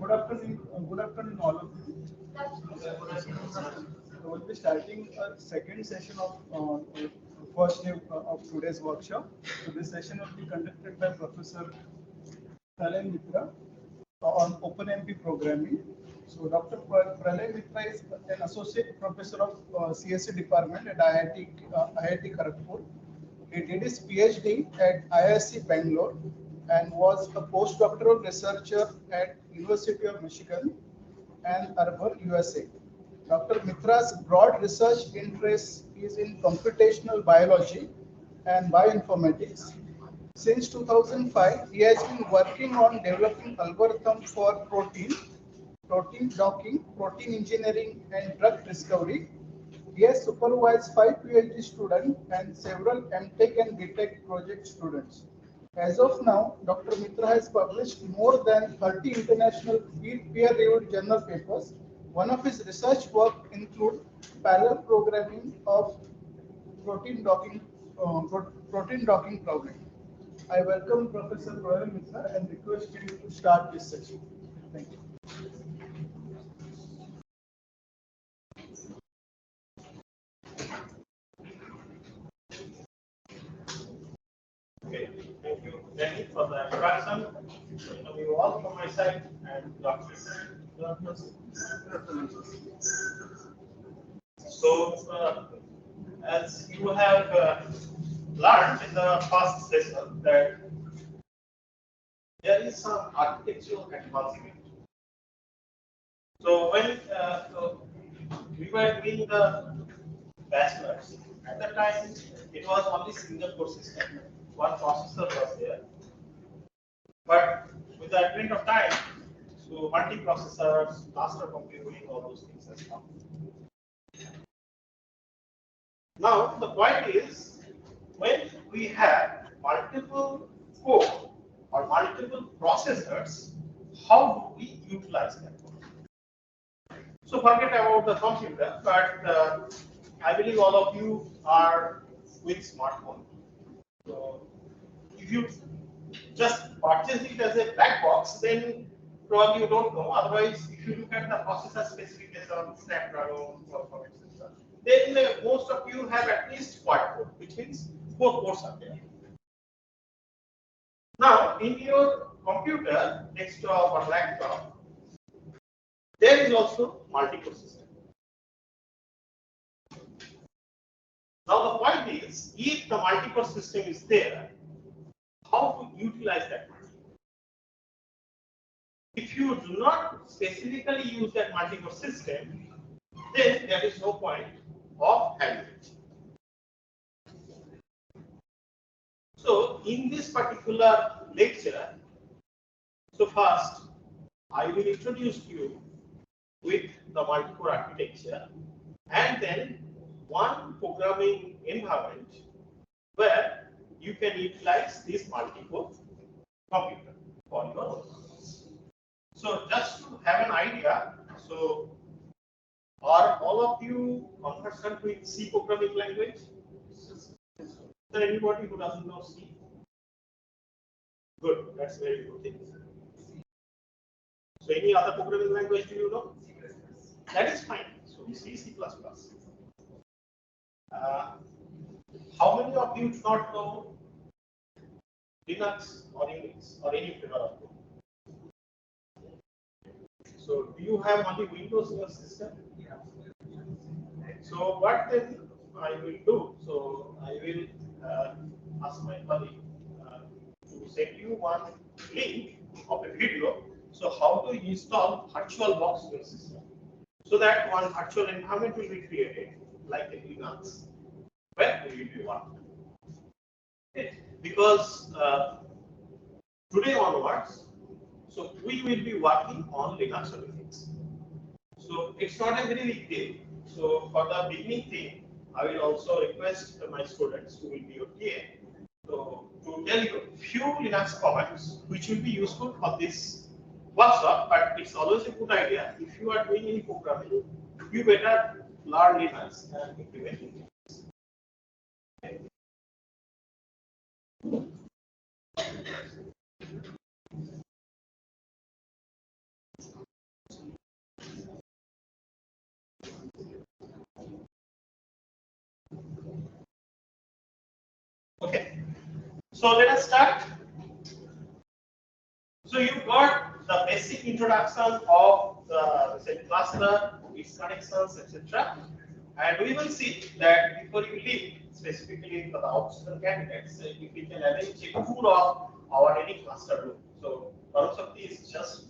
Good afternoon, all of you. We'll be starting a second session of first day of today's workshop. So this session will be conducted by Professor Pralay Mitra on OpenMP programming. So Dr. Pralay Mitra is an associate professor of CSE department at IIT Kharagpur. He did his PhD at IISc Bangalore and was a postdoctoral researcher at University of Michigan, Ann Arbor, USA. Dr. Mitra's broad research interest is in computational biology and bioinformatics. Since 2005, he has been working on developing algorithms for protein docking, protein engineering, and drug discovery. He has supervised 5 PhD students and several MTech and BTech project students. As of now, Dr. Mitra has published more than 30 international peer-reviewed journal papers. One of his research work includes parallel programming of protein docking problem. I welcome Professor Pralay Mitra and request him to start this session. Thank you. Okay, thank you, Danny, for the introduction. Welcome you all from my side and Dr. So, as you have learned in the first session that there is some architectural advancement. So when we were doing the bachelor's, at that time it was only single core system. One processor was there. But with the advent of time, so multi-processors, cluster computing, all those things has come. Now the point is, when we have multiple core or multiple processors, how do we utilize them? So forget about the computer, but I believe all of you are with smartphone. So if you just purchase it as a black box, then probably you don't know. Otherwise, if you look at the processor specification, Snapdragon, Qualcomm, etc., then most of you have at least quad core, which means 4 cores are there. Now, in your computer, desktop or laptop, there is also multi-core system. Now, the point is, if the multi-core system is there, how to utilize that multi-core? If you do not specifically use that multi-core system, then there is no point of having it. So, in this particular lecture, so first, I will introduce you with the multi-core architecture and then one programming environment where you can utilize this multi-core computer for your work. So just to have an idea, so are all of you conversant with C programming language? Is there anybody who doesn't know C? Good, that's very good thing. So any other programming language do you know? That is fine. So C, C++. How many of you do not know Linux or Unix or any flavor of code? So do you have only Windows in your system? Yeah. So what then I will do? So I will ask my colleague to send you one link of a video. So how to install VirtualBox in your system, so that one virtual environment will be created like a Linux, where we will be working. Okay. Because today onwards, so we will be working on Linux things. So it's not a very big deal. So for the beginning thing, I will also request my students who will be your TA to tell you a few Linux commands which will be useful for this workshop. But it's always a good idea, if you are doing any programming, you better learn Linux and implement Linux. Okay. Okay. So let us start. So you got the basic introduction of the say, cluster, its connections, etc. And we will see that before you leave, specifically for the optional candidates, if we can arrange a tour of our any cluster room. So Varun is just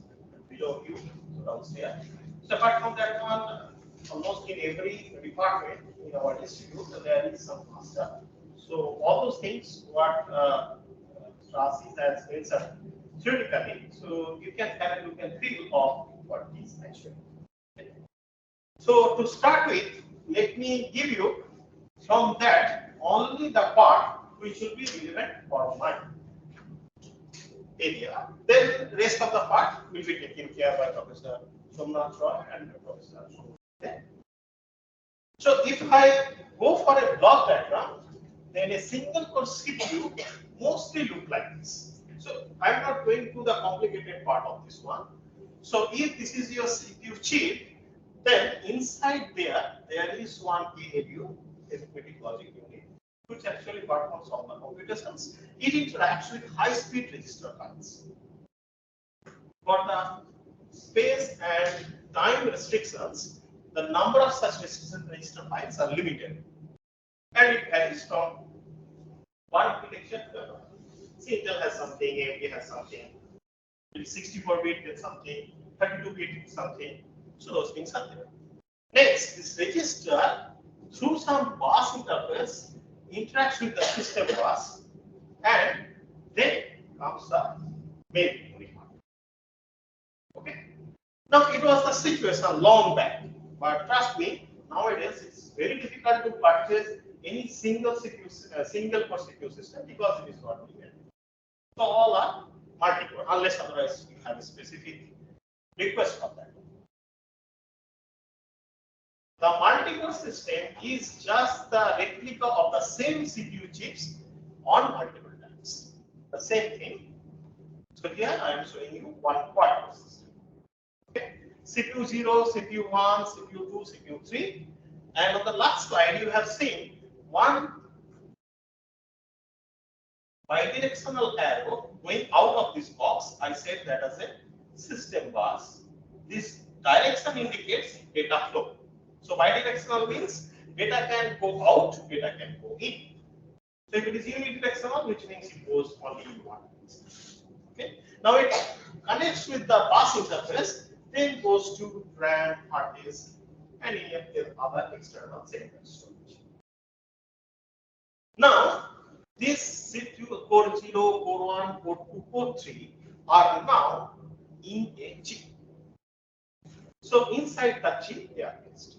below you, so downstairs. So apart from that one, almost in every department in our institute, there is some cluster. So all those things what Rasi has mentioned theoretically, so you can have a look and feel of what is actually. So to start with, let me give you from that only the part which will be relevant for my area. Then rest of the part will be taken care by Professor Somnath Roy and Professor Somnath. So if I go for a block diagram, then a single core CPU mostly look like this. So I'm not going to the complicated part of this one. So if this is your CPU chip, then inside there is one ALU, arithmetic logic unit, which actually performs all the computations. It interacts with high-speed register files. For the space and time restrictions, the number of such register files are limited, and it varies from one architecture to another. See, Intel has something, AMD has something, 64-bit then something, 32-bit something. So those things are there. Next, this register, through some bus interface, interacts with the system bus, and then comes the main memory part. Okay. Now it was the situation long back, but trust me, nowadays it's very difficult to purchase any single CPU, single core CPU system because it is not needed. So all are multi-core, unless otherwise you have a specific request for that. The multi-core system is just the replica of the same CPU chips on multiple times. The same thing. So here I am showing you one quad-core system. Okay. CPU 0, CPU 1, CPU 2, CPU 3. And on the last slide, you have seen one bidirectional arrow going out of this box. I said that as a system bus. This direction indicates data flow. So bidirectional means data can go out, data can go in. So if it is unidirectional, which means it goes only in one direction. Okay. Now it connects with the bus interface, then goes to RAM, hard disk, and any other external secondary storage. Now, this CPU core 0, core 1, core 2, core 3 are now in a chip. So inside the chip, they are placed.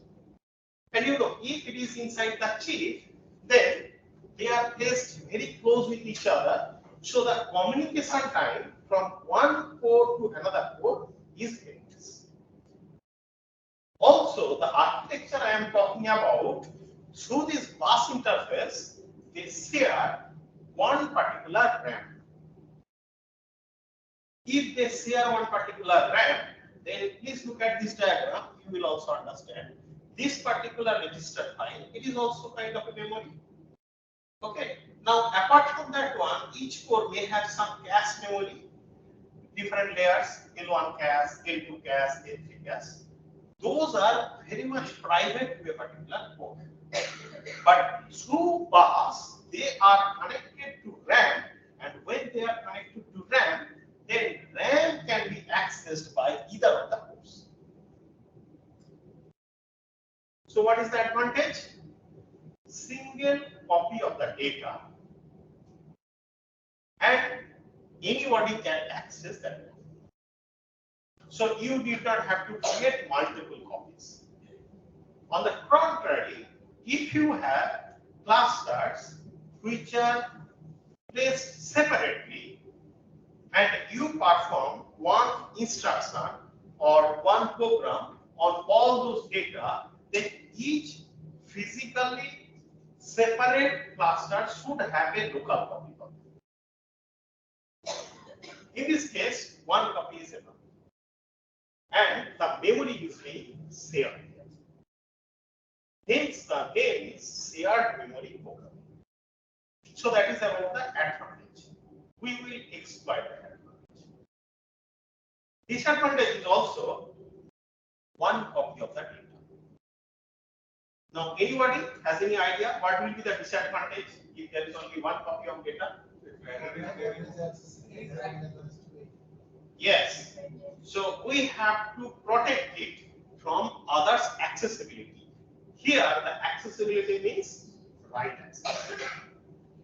And you know, if it is inside the chip, then they are placed very close with each other. So the communication time from one core to another core is very less. Also, the architecture I am talking about, through this bus interface, they share one particular RAM. If they share one particular RAM, then please look at this diagram, you will also understand. This particular register file, it is also kind of a memory. Okay. Now, apart from that one, each core may have some cache memory, different layers, L1 cache, L2 cache, L3 cache. Those are very much private to a particular core. But through bus, they are connected to RAM, and when they are connected to RAM, then RAM can be accessed by either of the cores. So what is the advantage? Single copy of the data, and anybody can access that. So you did not have to create multiple copies. On the contrary, if you have clusters which are placed separately and you perform one instruction or one program on all those data, then each physically separate cluster should have a local copy of it. In this case, one copy is enough. And the memory usually shared. Hence, the name is shared memory program. So that is about the advantage. We will exploit that advantage. Disadvantage is also one copy of the data. Now, anybody has any idea what will be the disadvantage if there is only one copy of data? Yes. So we have to protect it from others' accessibility. Here, the accessibility means write access.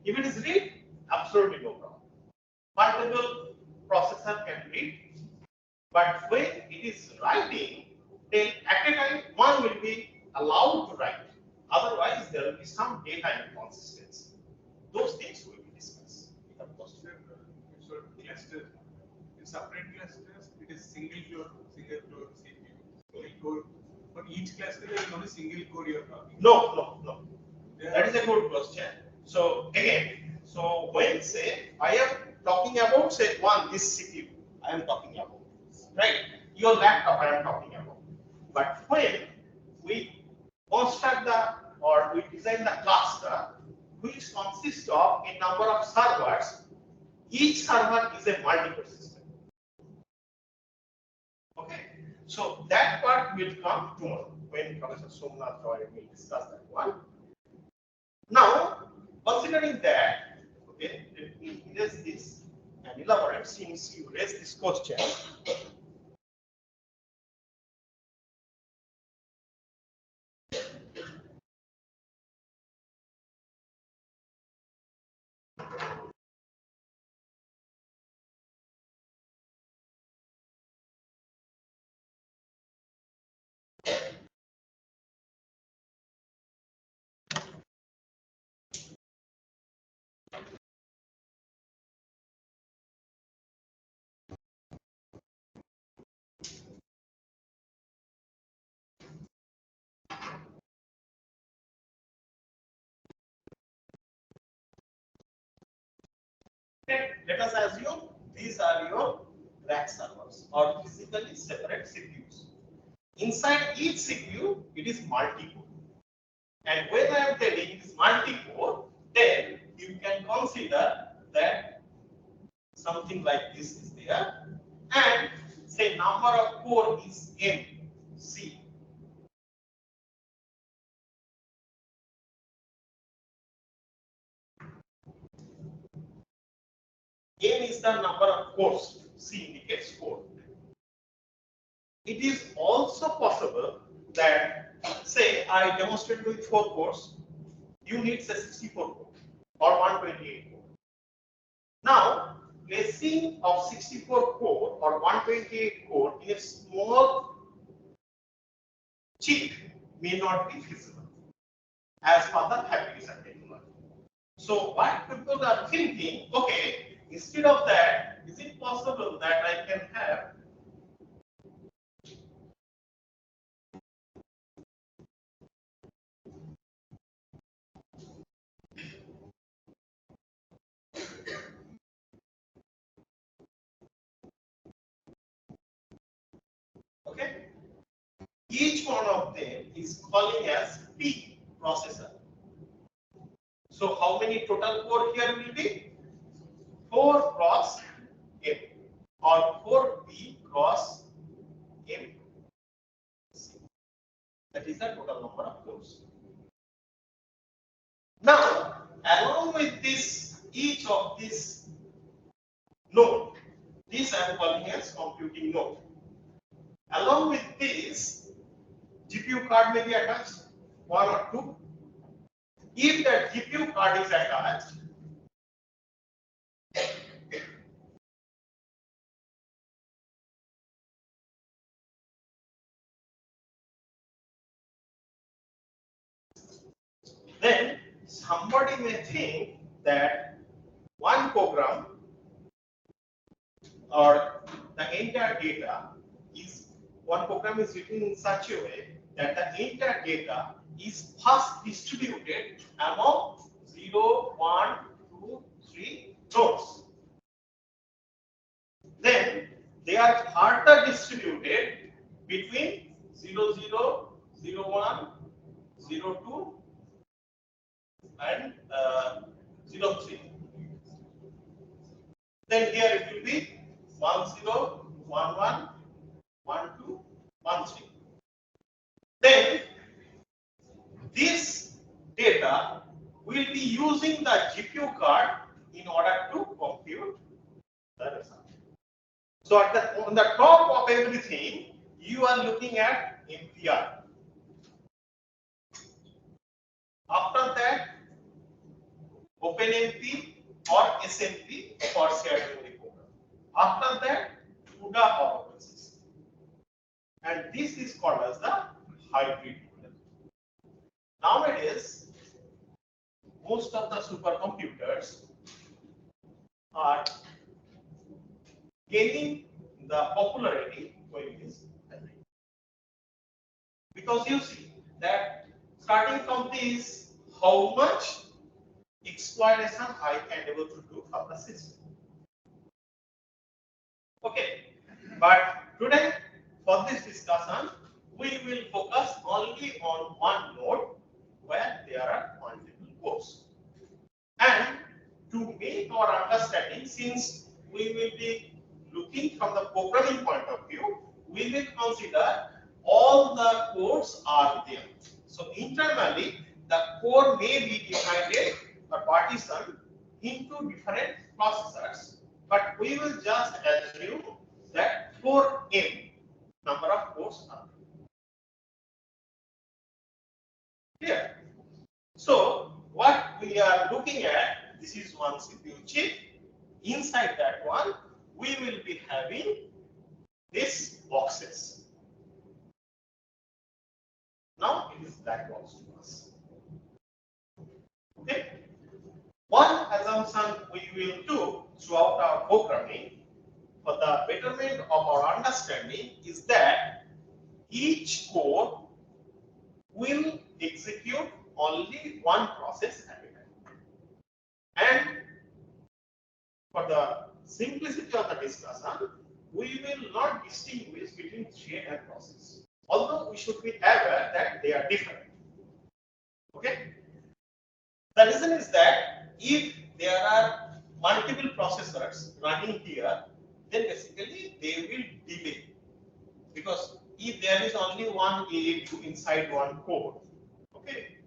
If it is read, absolutely no problem. Multiple processor can read, but when it is writing, then at a time one will be allowed to write. Otherwise, there will be some data inconsistency. Those things will be discussed. So cluster, in separate clusters, it is single core CPU. Single core. For each cluster, there is only single core you are talking. No. That is a good question. So again, so when say I am talking about say this CPU, I am talking about, right? Your laptop I am talking about. But when we construct or we design the cluster, which consists of a number of servers, each server is a multi-core system. Okay, so that part will come tomorrow when Professor Somnath Roy will discuss that one. Now, considering that, okay, let me erase this and elaborate since you raised this question. Let us assume these are your rack servers or physically separate CPUs. Inside each CPU, it is multi-core. And when I am telling it is multi-core, then you can consider that something like this is there, and say number of core is M, C. N is the number of cores, C indicates core. It is also possible that, say, I demonstrated with 4 cores, you need say 64 core or 128 core. Now, placing of 64 core or 128 core in a small chip may not be feasible as per the fabrication technology. So, what people are thinking, okay, instead of that, is it possible that I can have okay? Each one of them is calling as P processor. So how many total core here will be? 4 cross M or 4P cross M. That is the total number of cores. Now, along with this, each of this node, this I am calling as computing node. Along with this, GPU card may be attached, 1 or 2. If that GPU card is attached, then somebody may think that one program or the entire data is one program is written in such a way that the entire data is first distributed among 0, 1, 2, 3 nodes. Then they are further distributed between 0, 0, 0, 1, 0, 2 and 03. Then here it will be 10, 11, 12, 13. Then this data will be using the GPU card in order to compute the result. So on the top of everything, you are looking at MPR. After that, OpenMP or SMP for shared memory program. After that, CUDA or OpenSys. And this is called as the hybrid model. Nowadays, most of the supercomputers are gaining the popularity going this hybrid. Because you see that starting from this, how much exploitation I can able to do for the system. Okay, but today for this discussion, we will focus only on one node where there are multiple cores. And to make our understanding, since we will be looking from the programming point of view, we will consider all the cores are there. So internally, the core may be divided or partitioned into different processors, but we will just assume that 4m number of cores are there. So what we are looking at, this is one CPU chip. Inside that one, we will be having these boxes. Now it is black box to us. Okay. One assumption we will do throughout our programming for the betterment of our understanding is that each core will execute only one process at a time. And for the simplicity of the discussion, we will not distinguish between thread and process. Although we should be aware that they are different. Okay? The reason is that if there are multiple processors running here, then basically they will delay. Because if there is only one ALU inside one core, okay,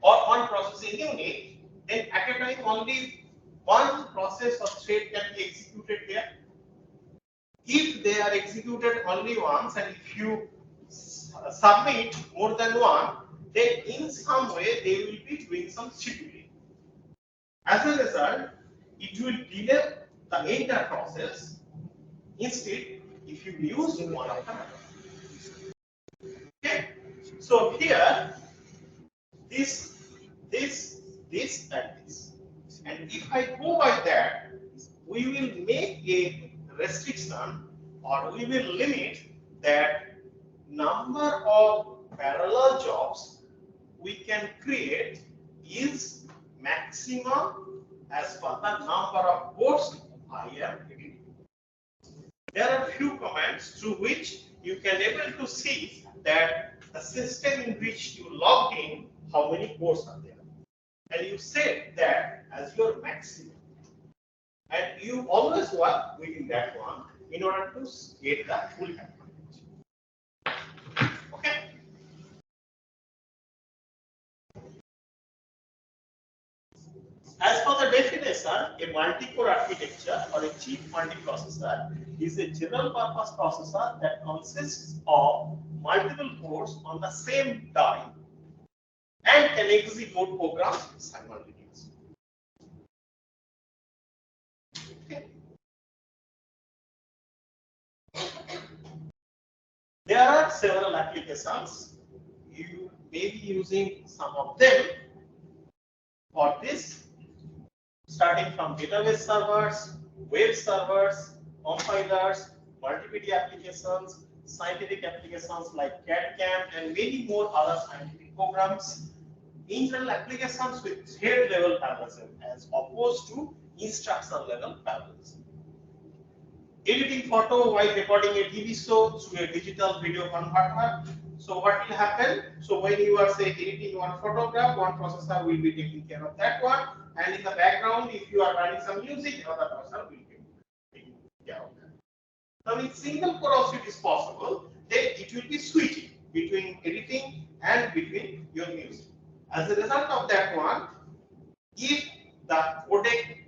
or one processing unit, then at a time only one process or thread can be executed there. If they are executed only once and if you submit more than one, then in some way they will be doing some scheduling. As a result, it will delay the entire process. Instead, if you use one of them. Okay. So here, this, and this. And if I go by that, we will make a restriction or we will limit that number of parallel jobs we can create is maximum as per the number of ports I am editing. There are few commands through which you can able to see that the system in which you logged in, how many ports are there. And you set that as your maximum. And you always work within that one in order to get the full advantage. Okay. As for the definition, a multi-core architecture or a chip multiprocessor is a general purpose processor that consists of multiple cores on the same die and can execute programs simultaneously. Okay. There are several applications. You may be using some of them for this, starting from database servers, web servers, compilers, multimedia applications, scientific applications like CAD/CAM, and many more other scientific programs. Internal applications with thread level parallelism as opposed to instruction level parallelism. Editing photo while recording a TV show through a digital video converter. So what will happen? So when you are say editing one photograph, one processor will be taking care of that one, and in the background, if you are running some music, another person will be taking care of that. Now, if single core also it is possible, then it will be switching between editing and between your music. As a result of that one, if the codec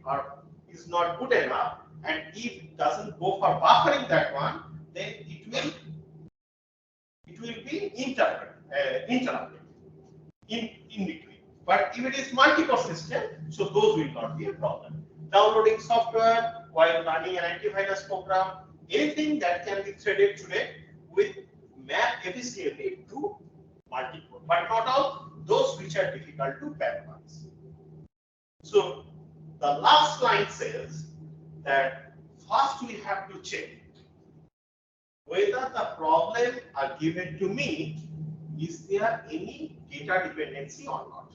is not good enough and if it doesn't go for buffering that one, then it will be interrupted in between. But if it is multi-core system, so those will not be a problem. Downloading software while running an antivirus program, anything that can be threaded today with map efficiently to multi-core, but not all those which are difficult to parallelize. So the last line says that first we have to check whether the problem are given to me, is there any data dependency or not?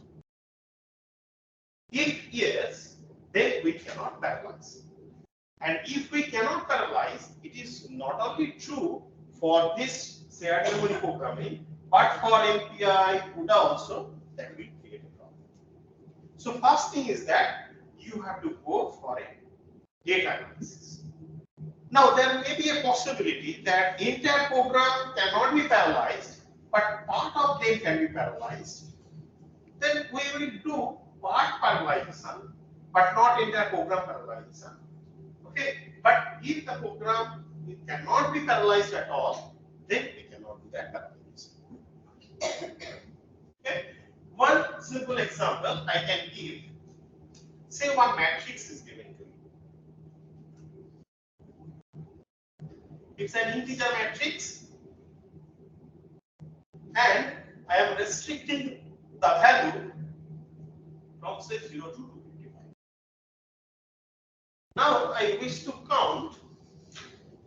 If yes, then we cannot parallelize. And if we cannot parallelize, it is not only true for this shared memory programming, but for MPI, CUDA also, that will create a problem. So first thing is that you have to go for a data analysis. Now there may be a possibility that entire program cannot be parallelized, but part of them can be parallelized. Then we will do part parallelization, but not entire program parallelization. Okay, but if the program cannot be parallelized at all, then we cannot do that parallelization. Okay, one simple example I can give. Say one matrix is given to you. It's an integer matrix, and I am restricting the value from say 0 to 255. Now I wish to count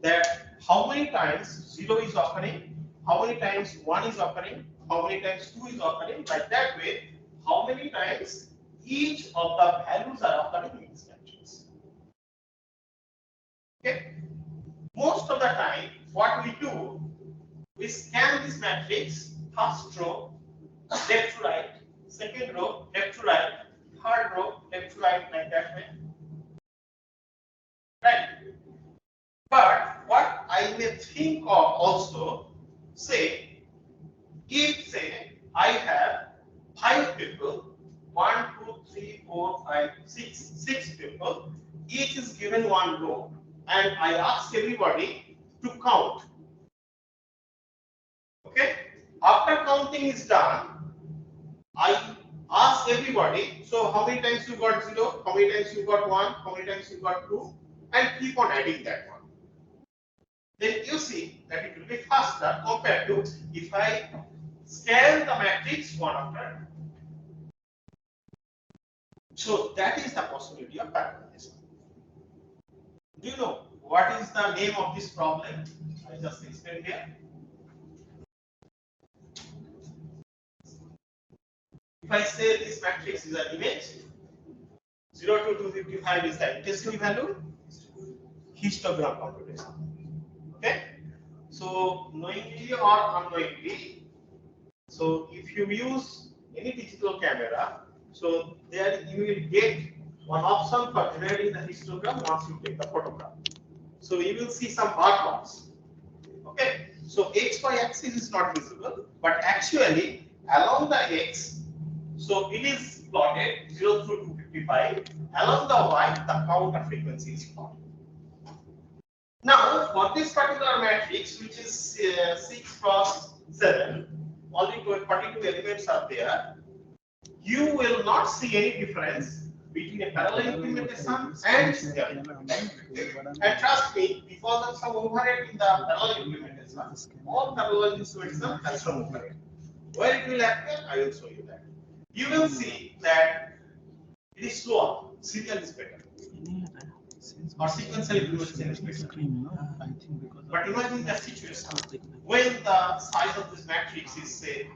that how many times 0 is occurring, how many times 1 is occurring, how many times 2 is occurring. Like that way, how many times each of the values are occurring in this matrix. Okay. Most of the time, what we do, we scan this matrix, first row, left to right, second row, left to right, third row, left to right, like that way. Right. But what I may think of also, say, if say I have 5 people, 1, 2, 3, 4, 5, 6 people, each is given one row, and I ask everybody to count. Okay? After counting is done, I ask everybody, so how many times you got 0, how many times you got 1, how many times you got 2, and keep on adding that one. Then you see that it will be faster compared to if I scan the matrix one after another. So that is the possibility of parallelism. Do you know what is the name of this problem? I just explained here. If I say this matrix is an image, 0 to 255 is the intensity value, histogram computation. Okay? So knowingly or unknowingly, so if you use any digital camera, so there you will get one option for generating the histogram once you take the photograph. So you will see some bar plots. Okay, so XY axis is not visible, but actually along the X, so it is plotted 0 through 255. Along the Y, the counter frequency is plotted. Now, for this particular matrix, which is 6 cross 7, only 42 elements are there, you will not see any difference between a parallel implementation and serial implementation. And trust me, because of some overhead in the parallel implementation, all parallel implementation has some overhead. Where it will happen, I will show you that. You will see that it is slower, serial is better. Or sequential implementation is better. But imagine the situation when the size of this matrix is say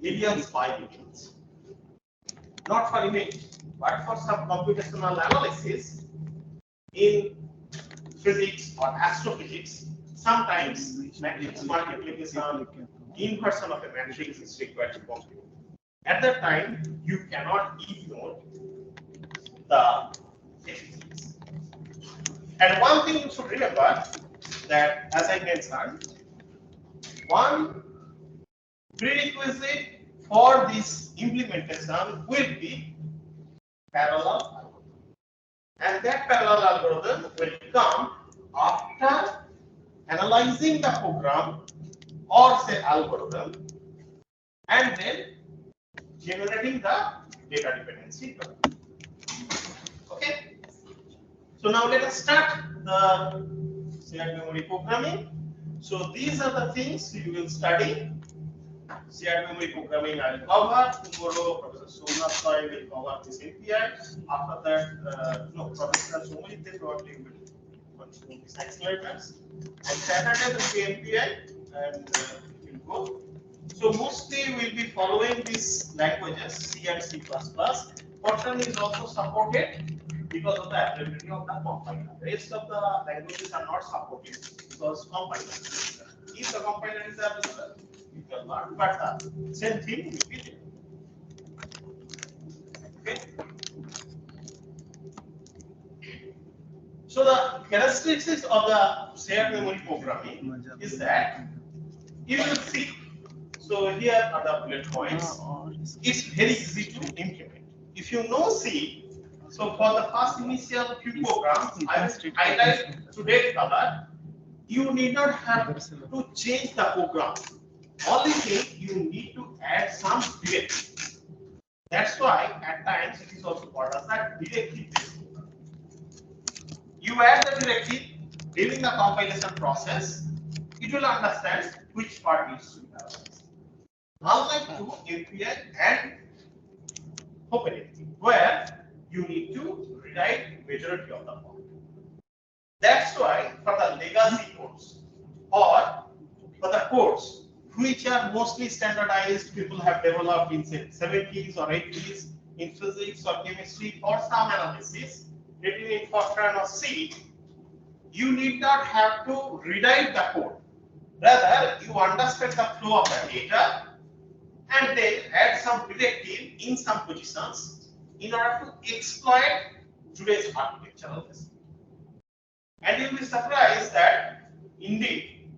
millions by millions. Not for image, but for some computational analysis in physics or astrophysics, sometimes matrix multiplication, inversion of a matrix is required to compute. At that time, you cannot ignore the efficiency. And one thing you should remember that, as I mentioned, one prerequisite for this implementation will be parallel algorithm. And that parallel algorithm will come after analyzing the program or say algorithm and then generating the data dependency term. Okay. So now let us start the shared memory programming. So these are the things you will study. Shared memory programming I will cover. Tomorrow, Professor Somnath will cover this API. After that, no, Professor Somnath they probably will continue these accelerators. And Saturday will be API and we'll go. So mostly we'll be following these languages C and C++. Fortran is also supported because of the availability of the compiler. Rest of the languages are not supported because compiler. If the compiler is available, you can learn, but the same thing will be there. Okay. So the characteristics of the shared memory programming is that you will see. So here are the bullet points. It's very easy to implement. If you know C, so for the first initial few programs, I will highlight today color. You need not have to change the program. Only thing you need to add some directive. That's why at times it is also called as a directive based program. You add the directive during the compilation process, it will understand which part needs to be analyzed. Unlike to API and OpenMP, where you need to rewrite majority of the code. That's why for the legacy codes or for the codes which are mostly standardized, people have developed in say 70s or 80s in physics or chemistry or some analysis written in Fortran or C, you need not have to rewrite the code. Rather, you understand the flow of the data and then add some directive in some positions in order to exploit today's architectural design. And you'll be surprised that indeed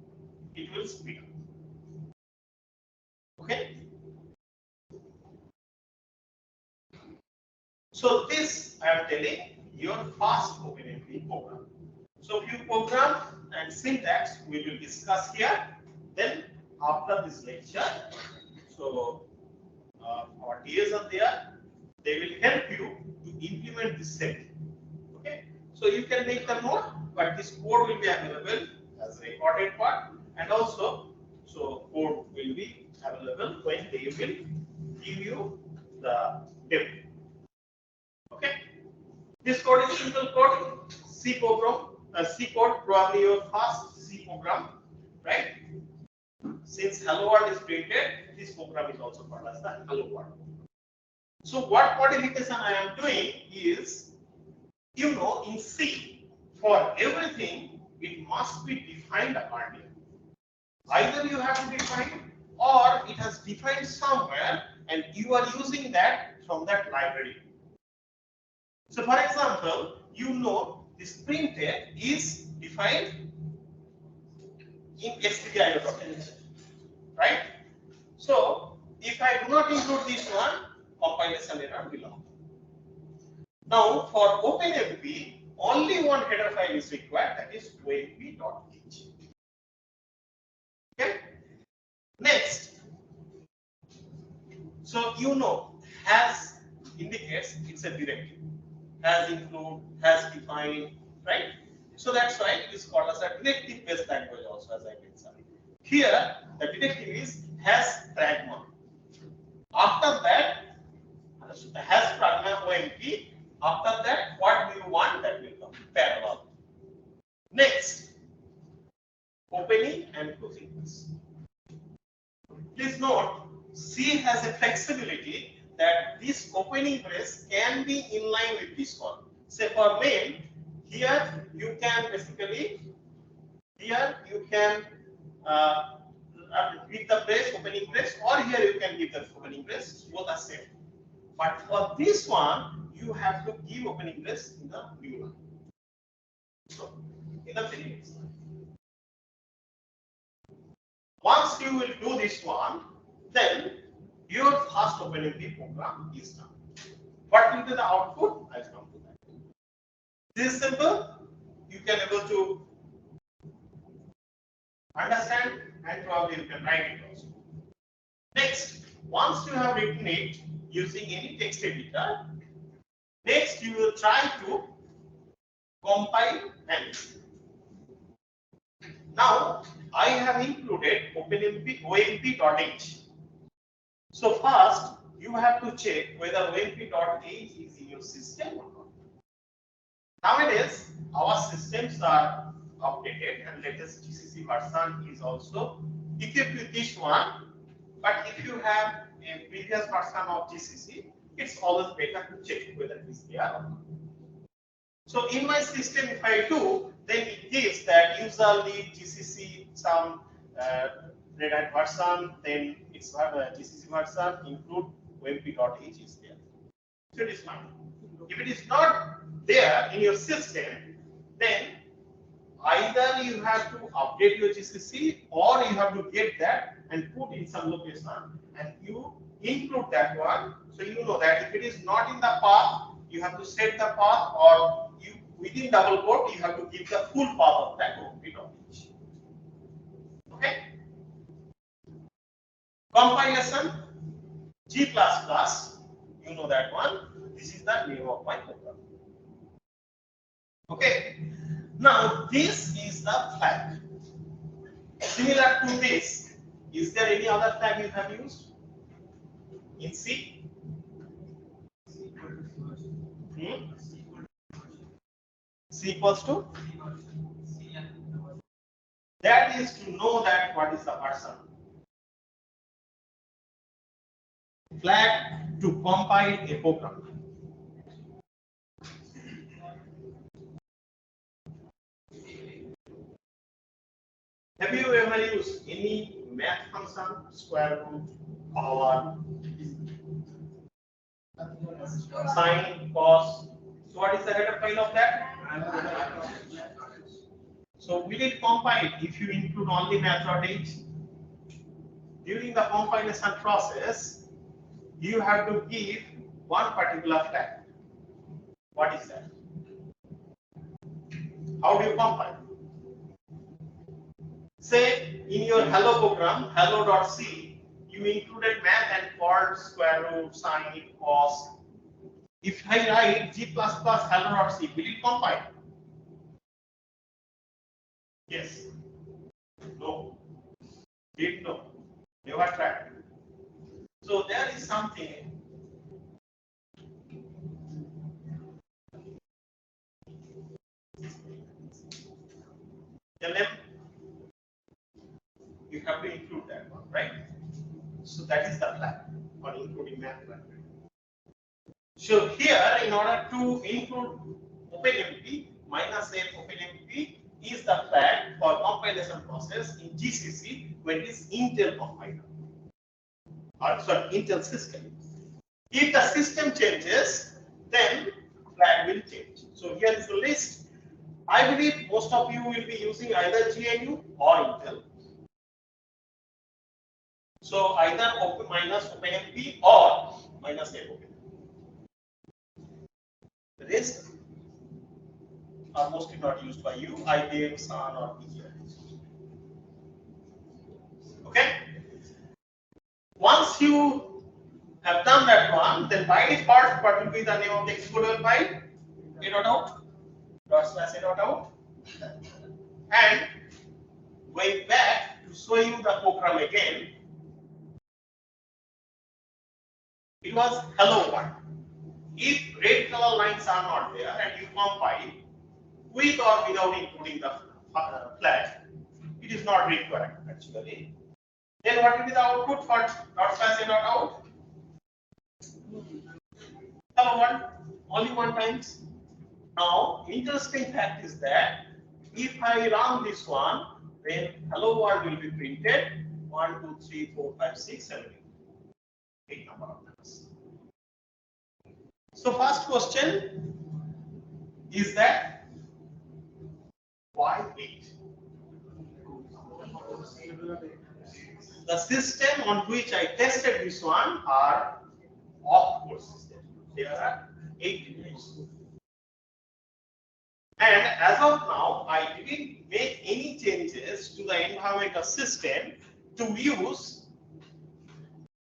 it will speed up. Okay? So this I am telling your first OpenMP program. So few program and syntax we will discuss here. Then after this lecture, so our TAs are there. They will help you to implement this setting. Okay, so you can make the note, but this code will be available as a recorded part, and also so code will be available when they will give you the demo. Okay, this code is simple code, C program, C code, probably your first C program, right? Since hello world is printed, this program is also called as the hello world. So what modification I am doing is, you know, in C, for everything, it must be defined earlier. Either you have to define or it has defined somewhere and you are using that from that library. So for example, you know this printf is defined in stdio.h, right? So if I do not include this one, compilation error will occur. Now for OpenMP, only one header file is required, that is omp.h. Okay. Next, so you know has indicates it's a directive. Has include, has defined, right? So that's why it is called as a directive based language also, as I mentioned. Here the directive is has pragma. After that, has pragma OMP. After that, what do you want? That will come parallel. Next, opening and closing this. Please note, C has a flexibility that this opening brace can be in line with this one. Say for main, here you can basically, here you can give the brace, opening brace, or here you can give the opening brace, both are same. But for this one, you have to give opening brace in the new line. So, in the very next line. Once you will do this one, then your first OpenMP program is done. What will be the output? I'll come to that. This is simple. You can able to understand and probably you can write it also. Next, once you have written it using any text editor, next you will try to compile and now I have included OpenMP.h. So first you have to check whether OpenMP.h is in your system or not. Nowadays our systems are updated and latest GCC version is also equipped with this one. But if you have a previous version of GCC, it's always better to check whether it is there or not. So in my system, if I do, then it gives that user leave GCC some Red Hat version, then it's GCC version include OMP.h is there. So it is fine. If it is not there in your system, then either you have to update your GCC or you have to get that and put in some location and you include that one. So you know that if it is not in the path, you have to set the path or you within double quote you have to give the full path of that OMP.h. Okay. Compilation G++, you know that one. This is the name of my program. Okay. Now this is the flag. Similar to this, is there any other flag you have used in C? C equals to? That is to know that what is the person. Flag to compile a program. Have you ever used any math function, square root, power, sine, cos? So what is the header file of that? So will it compile if you include only math.h? During the compilation process, you have to give one particular flag. What is that? How do you compile? Say in your hello program, hello.c, you included math and called square root, sine, cos. If I write G++ hello.c, will it compile? Yes. No. Did no. Never tried. So there is something. Tell them you have to include that one, right? So that is the flag for including math flag. So here, in order to include OpenMP, -f OpenMP is the flag for compilation process in GCC when it is Intel compiler. Or sorry, Intel system. If the system changes, then flag will change. So here is the list. I believe most of you will be using either GNU or Intel. So either -OpenMP or -f OpenMP. The rest are mostly not used by you, IBM, Sun, or PGI. Okay? Once you have done that one, then by default, what will be the name of the executable file? A.out, ./a.out. And going back to show you the program again, it was hello world. If red color lines are not there and you compile with or without including the flag, it is not required actually. Then what will be the output for ./a.out? Hello world, only one times. Now, interesting fact is that if I run this one, then hello world will be printed 1, 2, 3, 4, 5, 6, 7, 8 number of times. So first question is that why 8? The system on which I tested this one are off-core systems. There are 8 cores. And as of now, I didn't make any changes to the environmental system to use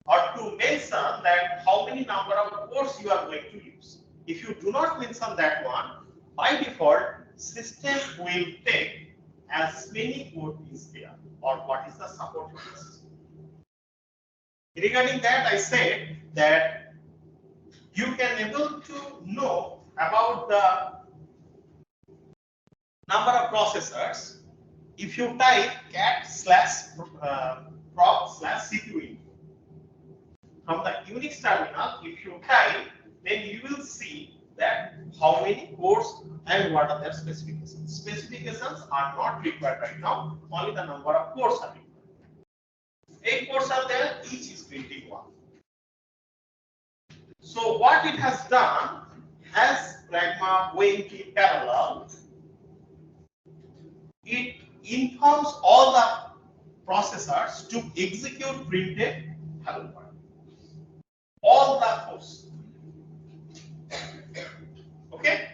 or to mention that how many number of cores you are going to use. If you do not mention that one, by default, system will take as many cores is there or what is the support for the system. Regarding that, I said that you can able to know about the number of processors if you type cat/proc/CPU info. From the Unix terminal, if you type, then you will see that how many cores and what are their specifications. Specifications are not required right now, only the number of cores are required. 8 cores are there, each is printing 1. So what it has done, has pragma OMP parallel, it informs all the processors to execute printed hello world. All the cores. Okay?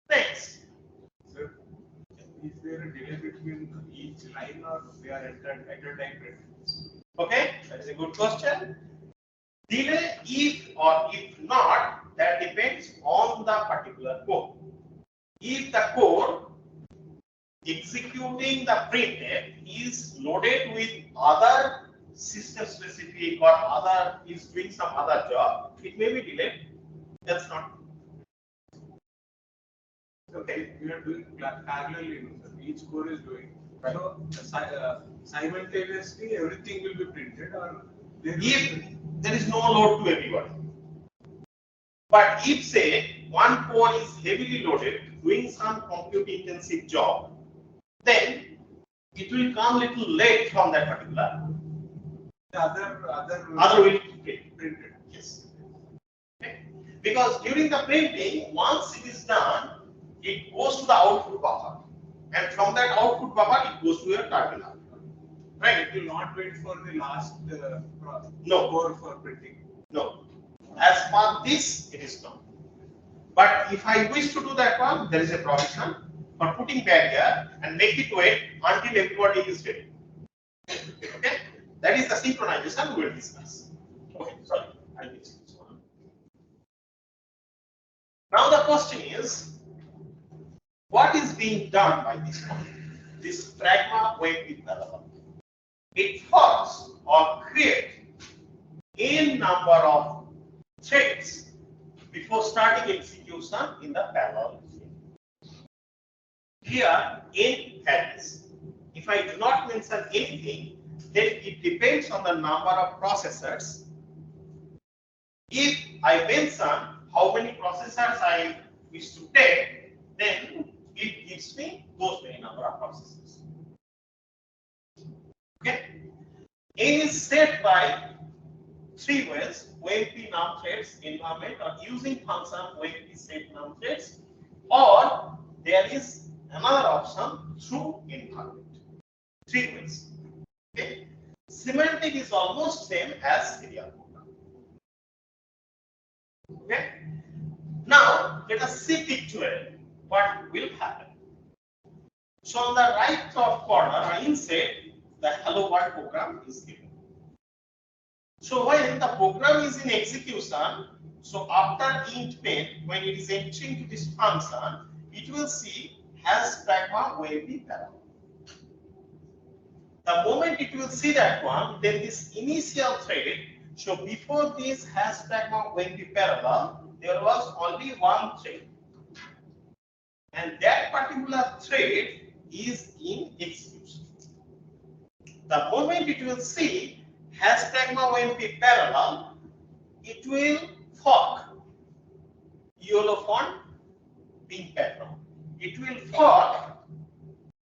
Next. Sir, is there a delay between each line or they are at a time printed? Okay, that is a good question. Delay if or if not, that depends on the particular code. If the code executing the printf is loaded with other system specific or other is doing some other job, it may be delayed. That's not. Okay. We are doing parallelly, each core is doing. Right. So simultaneously everything will be printed or If there is no load to everybody. But if say one core is heavily loaded doing some compute intensive job, then it will come little late from that particular. the Other will be printed. yes. Okay. Because during the printing, once it is done, it goes to the output buffer, and from that output buffer, it goes to your terminal. Right? It will not wait for the last No. core for printing. No. As per this, it is not. But if I wish to do that one, there is a provision for putting barrier and make it wait until everybody is ready. Okay? That is the synchronization we will discuss. Okay, sorry, I missed this one. Now the question is, what is being done by this one? This pragma OMP parallel. It forks or creates n number of threads before starting execution in the parallel. Here n varies. If I do not mention anything, then it depends on the number of processors. If I mention how many processors I wish to take, then it gives me those many number of processors. Okay? N is set by 3 ways: OMP num threads environment, or using function OMP set num threads, or there is another option through environment. 3 ways. Okay? Semantic is almost same as serial program. Okay? Now let us see pictorially what will happen. So on the right top corner, inside the hello world program is given. So when the program is in execution, so after int main, when it is entering to this function, it will see has pragma OMP parallel. The moment it will see that one, then this initial thread, so before this has pragma OMP parallel, there was only one thread. And that particular thread is in execution. The moment it will see has pragma OMP parallel, it will fork yellow font pink background. It will fork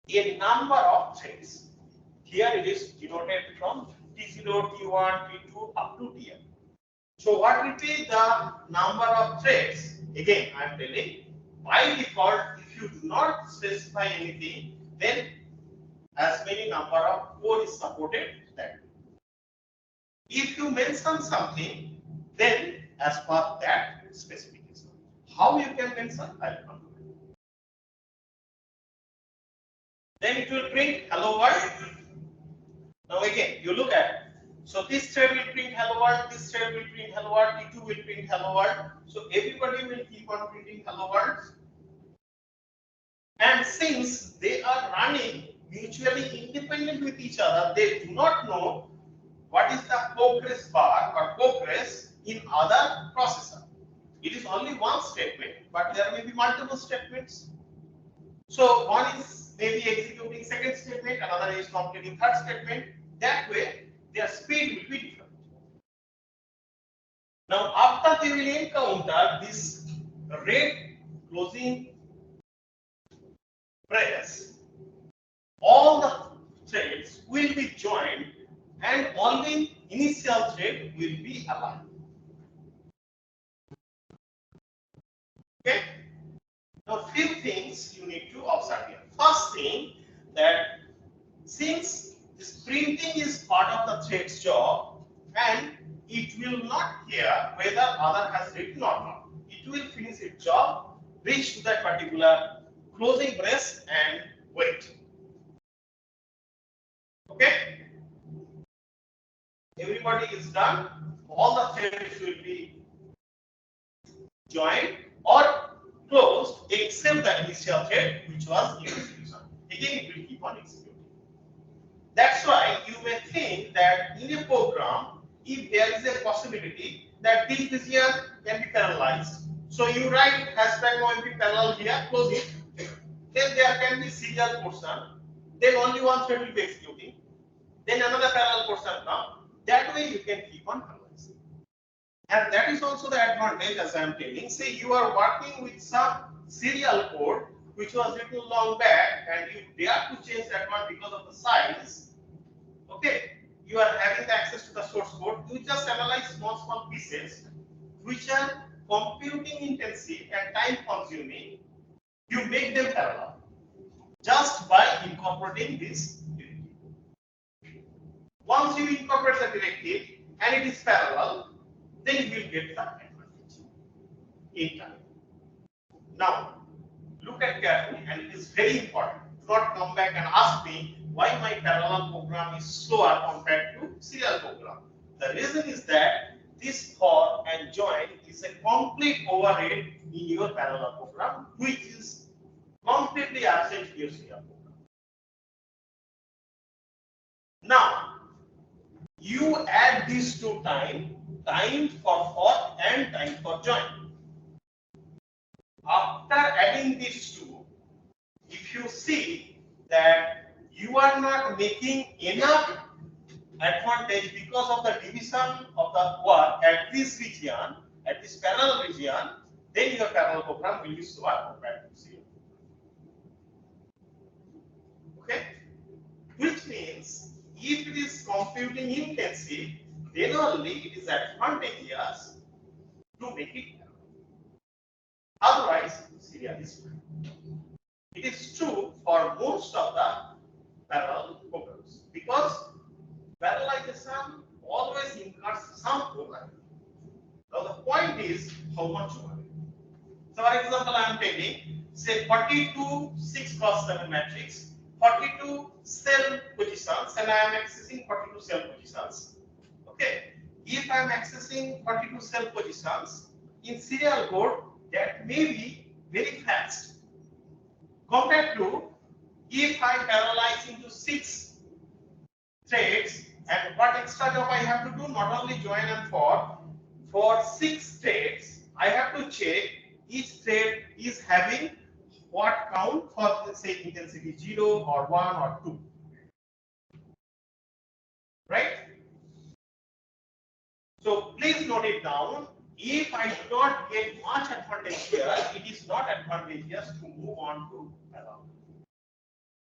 a number of threads. Here it is denoted from T0, T1, T2 up to Tn. So what will be the number of threads? Again, I am telling, by default, if you do not specify anything, then as many number of code is supported that. If you mention something, then as per that specification. How you can mention? I will come to it. Then it will print hello world. Now again, you look at it. So this thread will print hello world, this thread will print hello world, T2 will print hello world. So everybody will keep on printing hello world. And since they are running mutually independent with each other, they do not know what is the progress bar or progress in other processor. It is only one statement, but there may be multiple statements. So one is maybe executing second statement, another is completing third statement. That way, their speed will be different. Now, after they will encounter this red closing press, all the threads will be joined and only initial thread will be alive. Okay? Now, few things you need to observe here. First thing, that since this printing is part of the thread's job and it will not care whether other has written or not. It will finish its job, reach to that particular closing brace and wait. Okay? Everybody is done. All the threads will be joined or closed except the initial thread which was in execution. Again, it will keep on executing. That's why you may think that in a program, if there is a possibility that this region can be parallelized, so you write #OMP parallel here, close it, then there can be serial portion, then only one thread will be executing, then another parallel portion comes. That way you can keep on parallelizing. And that is also the advantage, as I am telling. Say you are working with some serial code which was written long back and you dare to change that one because of the size. Okay, you are having the access to the source code. You just analyze small pieces which are computing intensive and time consuming. You make them parallel just by incorporating this directive. Once you incorporate the directive and it is parallel, then you will get the advantage in time. Now, look at carefully, and it is very important. Do not come back and ask me why my parallel program is slower compared to serial program. The reason is that this for and join is a complete override in your parallel program, which is completely absent in your serial program. Now, you add these two time for and time for join. After adding these two, if you see that you are not making enough advantage because of the division of the work at this region, at this parallel region, then your parallel program will be slower compared to serial. Okay? Which means if it is computing intensive, then only it is advantageous to make it parallel. Otherwise, serial is fine. It is true for most of the parallel programs because parallelization always incurs some overhead. Now the point is how much overhead. So for example, I am taking say 42 6 cross 7 matrix, 42 cell positions, and I am accessing 42 cell positions. Okay, if I am accessing 42 cell positions in serial code, that may be very fast compared to if I parallelize into 6 threads, and what extra job I have to do, not only join and for 6 threads, I have to check each thread is having what count for say intensity 0 or 1 or 2. Right? So please note it down. If I do not get much advantage here, it is not advantageous to move on to parallel.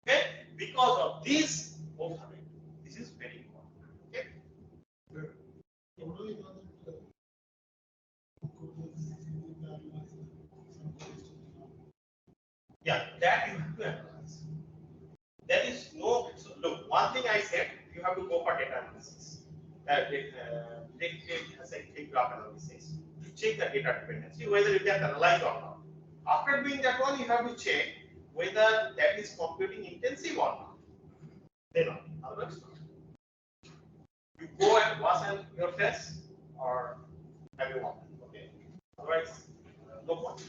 Okay? Because of this overhead. This is very important. Okay? Yeah, that you have to analyze. There is no, so look, one thing I said, you have to go for data analysis. Take graph analysis to check the data dependency, whether you can analyze or not. After doing that one, you have to check whether that is computing intensive or not. Then only, otherwise not. You go and wash your face or have you walked? Okay. Otherwise, no point.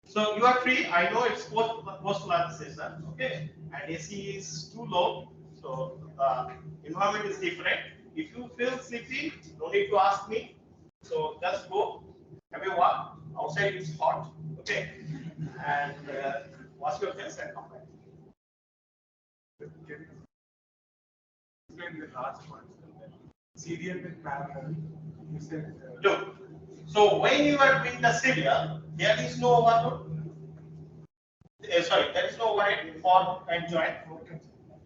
So you are free. I know it's post lunch session, okay, and AC is too low, so the environment is different. If you feel sleepy, no need to ask me. So just go, have a walk. Outside it's hot, okay, and wash your face and come back. Explain the last one. Serial with parallel. You said. Look, so when you are doing the serial, there is no overload. Sorry, there is no overhead for and join,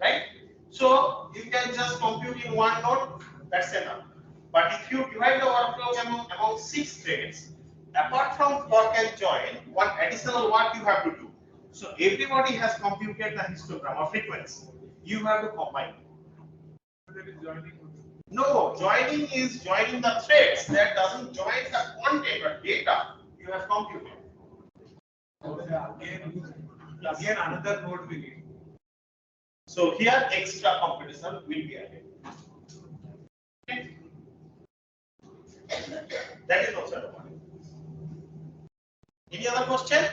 right? So you can just compute in one node, that's enough. But if you divide the workflow among 6 threads, apart from fork and join, one additional work you have to do. So everybody has computed the histogram or frequency. You have to combine. No, joining is joining the threads. That doesn't join the content or data you have computed. Again, another node we need. So here extra computation will be added. Okay. That is also the point. Any other question?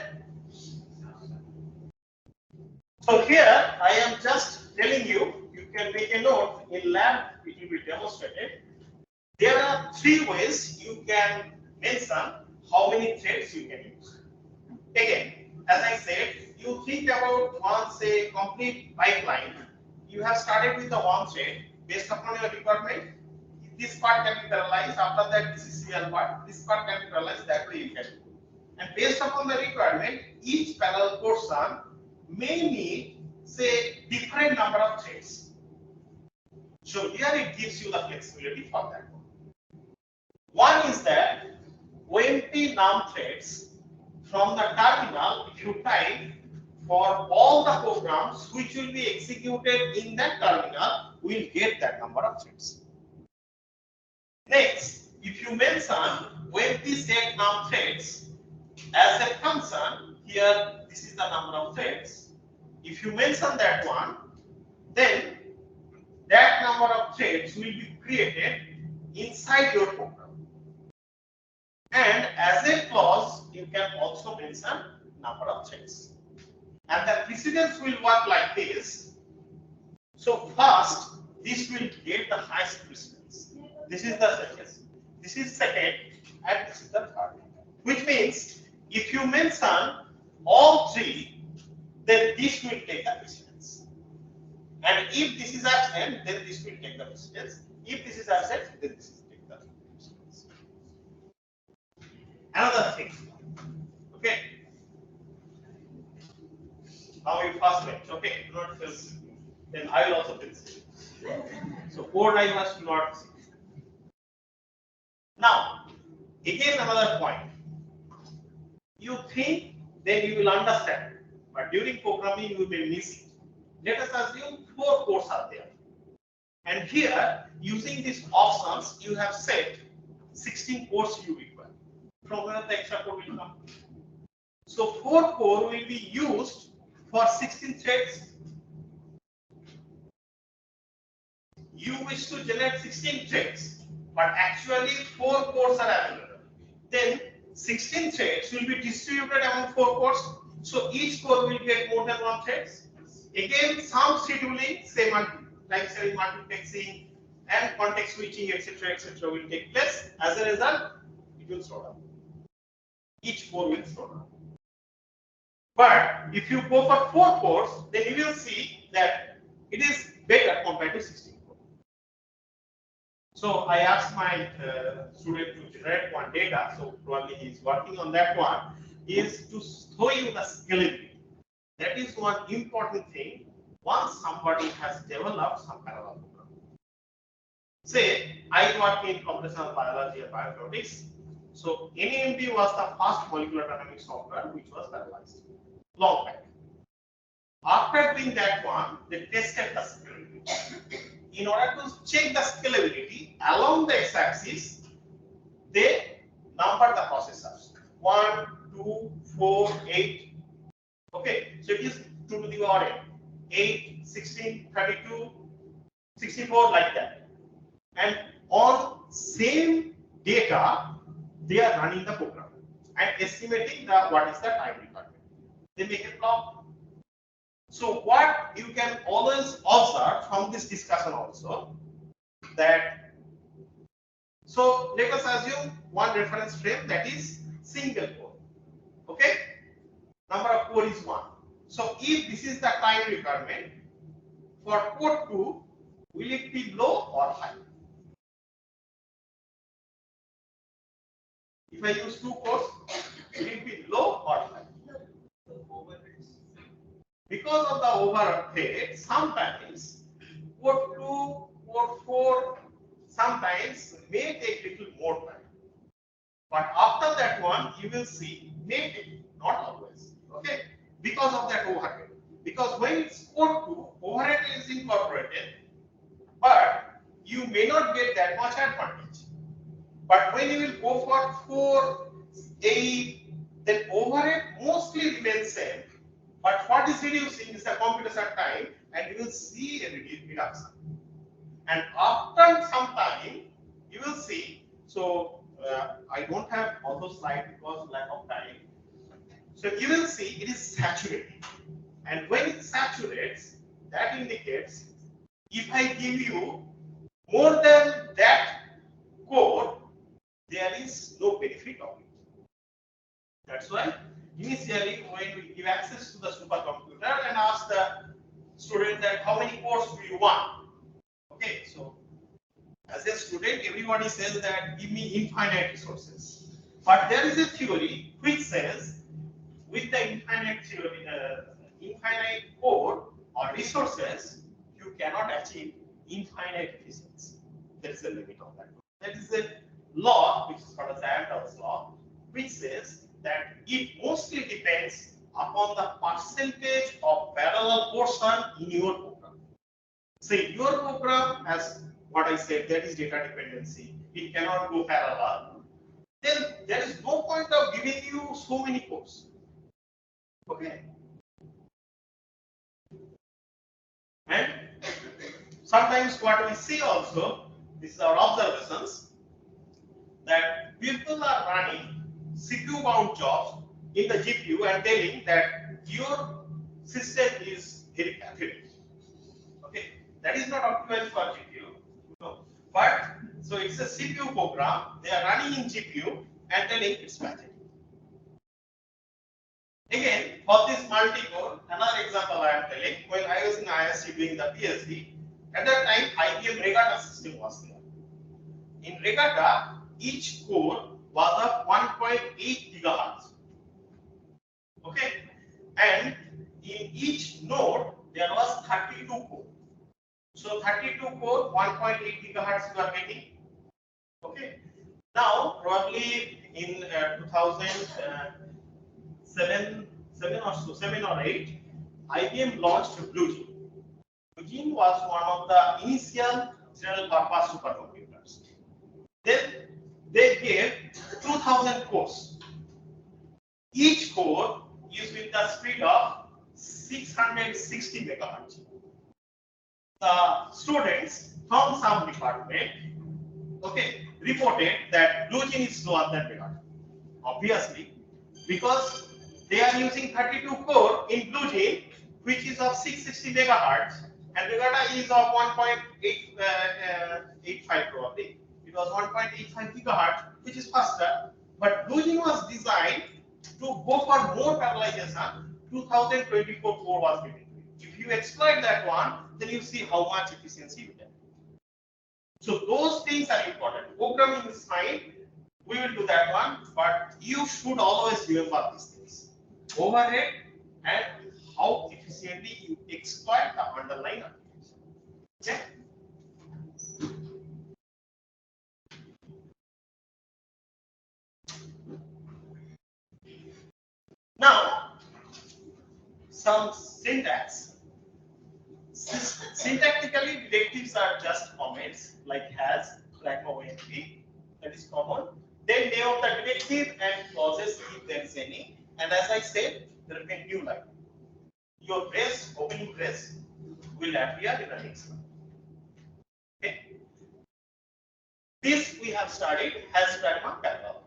So here I am just telling you, you can make a note in lab, it will be demonstrated. There are 3 ways you can mention how many threads you can use. Again, as I said, you think about once a complete pipeline, you have started with the one thread based upon your requirement. This part can be parallelized, after that this is serial part, this part can be parallelized, that way you can do. And based upon the requirement, each parallel portion may need, say, different number of threads. So here it gives you the flexibility for that. One is that OMP num threads from the terminal, if you type for all the programs which will be executed in that terminal, we'll get that number of threads. Next, if you mention OMP set num threads as a function, here this is the number of threads. If you mention that one, then that number of threads will be created inside your program. And as a clause, you can also mention number of threads. And the precedence will work like this. So first, this will get the highest precedence. This is the second. This is second, and this is the third. Which means if you mention all 3, then this will take the precedence. And if this is absent, then this will take the precedence. If this is absent, then this will take the precedence. Another thing. Okay. Now you first went. Okay, do not feel sick. Then I will also feel sick. So code I must not see. Now, again another point. You think, then you will understand. But during programming, you will be missing. Let us assume 4 cores are there. And here, using these options, you have set 16 cores you require. From where the extra core will come. So 4 core will be used for 16 threads. You wish to generate 16 threads, but actually 4 cores are available. Then 16 threads will be distributed among 4 cores. So each core will get more than 1 threads. Again, some scheduling, say like say multiplexing and context switching, etc., will take place. As a result, it will slow down. Each core will slow down. But if you go for 4 cores, then you will see that it is better compared to 16 cores. So I asked my student to generate one data, so probably he is working on that one, is to show you the scalability. That is one important thing once somebody has developed some parallel program. Say, I work in computational biology and bioinformatics. So NAMD was the first molecular dynamics software which was parallelized long back. After doing that one, they tested the scalability. In order to check the scalability along the x-axis, they number the processors 1, 2, 4, 8. Okay, so it is 2 to the power n, 8, 16, 32, 64 like that. And on same data, they are running the program and estimating the what is the time requirement. They make a plot. So what you can always observe from this discussion also that, so let us assume one reference frame that is single core. Okay, number of core is 1. So if this is the time requirement for core 2, will it be low or high? If I use 2 cores, will it be low or high? Because of the overhead, sometimes core 2, core 4, sometimes may take little more time. But after that one, you will see may take, not always. Okay, because of that overhead. Because when it's core 2, overhead is incorporated, but you may not get that much advantage. But when you will go for 4, 8, then overhead mostly remains same. But what is reducing is the computational time, and you will see a reduction. And after some time, you will see. So I don't have all those slides because lack of time. So you will see it is saturating, and when it saturates, that indicates if I give you more than that code, there is no benefit of it. That's why initially when we give access to the supercomputer and ask the student that how many cores do you want? Okay, so as a student, everybody says that give me infinite resources. But there is a theory which says with the infinite theory, infinite code or resources, you cannot achieve infinite efficiency. There is a limit of that. That is a law which is called as Amdahl's law, which says that it mostly depends upon the percentage of parallel portion in your program. Say your program has what I said, that is data dependency. It cannot go parallel. Then there is no point of giving you so many cores. Okay. And sometimes what we see also, this is our observations, that people are running CPU bound jobs in the GPU and telling that your system is very accurate. Okay, that is not optimized for GPU. No. But so it's a CPU program, they are running in GPU and telling it's pathetic. Again, for this multi-core, another example I am telling, when I was in IST doing the PhD, at that time IBM Regatta system was there. In Regatta, each core was of 1.8 gigahertz. Okay, and in each node there was 32 core. So 32 core, 1.8 gigahertz you are getting. Okay, now probably in 2007 or 8, IBM launched Blue Gene. Blue Gene was one of the initial general purpose supercomputers. Then they gave 2000 cores. Each core is with the speed of 660 megahertz. The students from some department, okay, reported that Blue Gene is slower than Regatta. Obviously, because they are using 32 core in Blue Gene, which is of 660 megahertz, and Regatta is of 1.85 probably. It was 1.85 gigahertz, which is faster. But Blue Gene was designed to go for more parallelization. 2024 core was given. If you exploit that one, then you see how much efficiency you get. So those things are important. Programming is fine. We will do that one, but you should always remember these things. Overhead and how efficiently you exploit the underlying application. Okay? Now, some syntax. Syntactically, directives are just comments like has, pragma OMP, that is common. Then name of the directive and clauses if there is any. And as I said, there will be a new line. Your brace, opening brace, will appear in the next line. Okay. This we have studied has pragma parallel.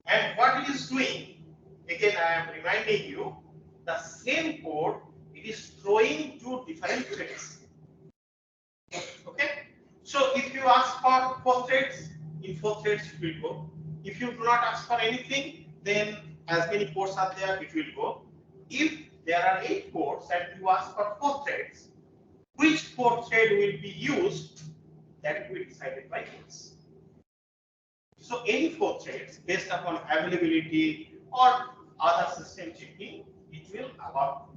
And what it is doing, again I am reminding you, the same code it is throwing to different threads. Okay. So if you ask for 4 threads, in 4 threads it will go. If you do not ask for anything, then as many ports are there, it will go. If there are 8 ports and you ask for 4 threads, which port thread will be used, that will be decided by us. So any 4 threads based upon availability or other system checking, it will allow.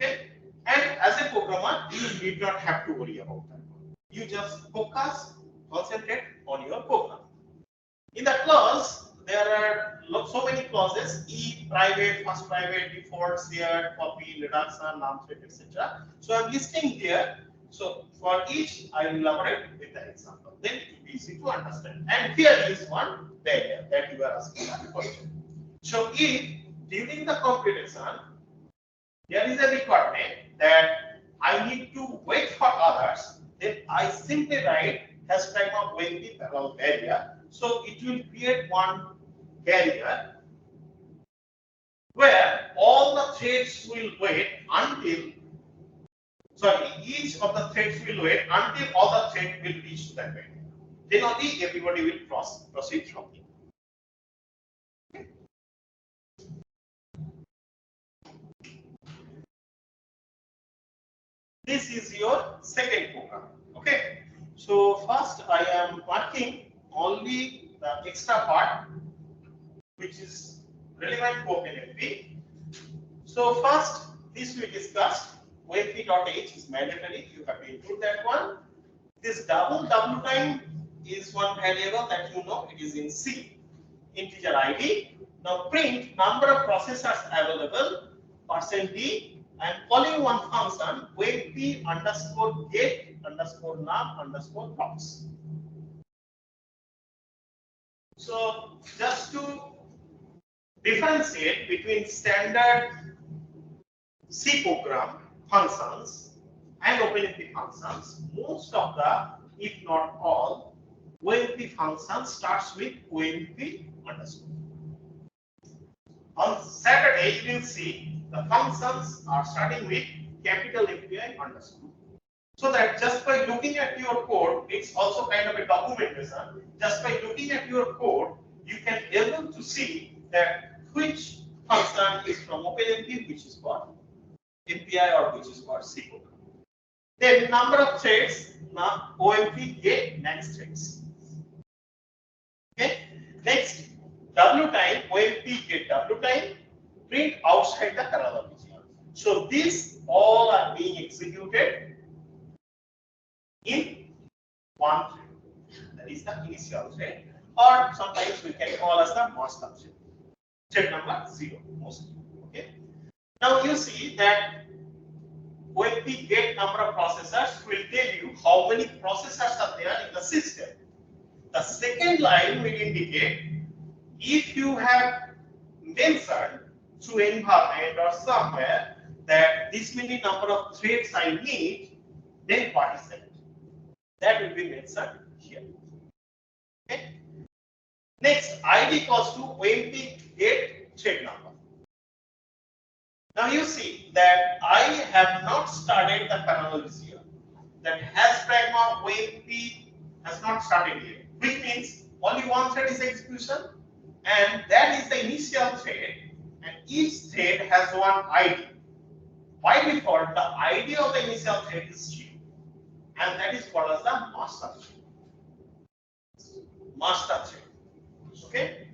Okay? And as a programmer, you need not have to worry about that. You just focus, concentrate on your program. In the clause, there are so many clauses: E, private, first private, default, shared, copy, reduction, num thread, etc. So I'm listing here. So for each, I will elaborate with the example. Then it will be easy to understand. And here is one barrier that you are asking a question. So if during the computation there is a requirement that I need to wait for others, then I simply write has pragma OMP parallel barrier. So it will create one barrier where all the threads will wait until, each of the threads will wait until all the threads will reach that barrier. Then only everybody will proceed from here. This is your second program. Okay. So first I am marking only the extra part which is relevant to OpenMP. So first this we discussed. OMP.h is mandatory. You have to include that one. This double W time is one variable that you know, it is in C. Integer ID. Now print number of processors available, %d. I am calling one function OMP underscore get underscore num underscore procs. So just to differentiate between standard C program functions and OpenMP functions, most of the, if not all, OMP function starts with OMP underscore. On Saturday, you will see the functions are starting with capital MPI underscore. So that just by looking at your code, it's also kind of a documentation. Just by looking at your code, you can able to see that which function is from OpenMP, which is for MPI or which is for C program. Then number of threads, now OMP get next threads. Okay. Next, W time, OMP get W time, print outside the parallel region. So these all are being executed in one thread. That is the initial thread, or sometimes we can call as the master thread. Thread number 0 mostly. Okay. Now you see that OMP get number of processors will tell you how many processors are there in the system. The second line will indicate if you have mentioned to environment or somewhere that this many number of threads I need, then what is that? That will be mentioned here. Okay. Next, ID equals to OMP get thread number. Now you see that I have not started the parallel here. That has pragma OMP has not started yet, which means only one thread is execution, and that is the initial thread, and each thread has one ID. By default, the ID of the initial thread is 0, and that is called as the master thread. Master thread. Okay.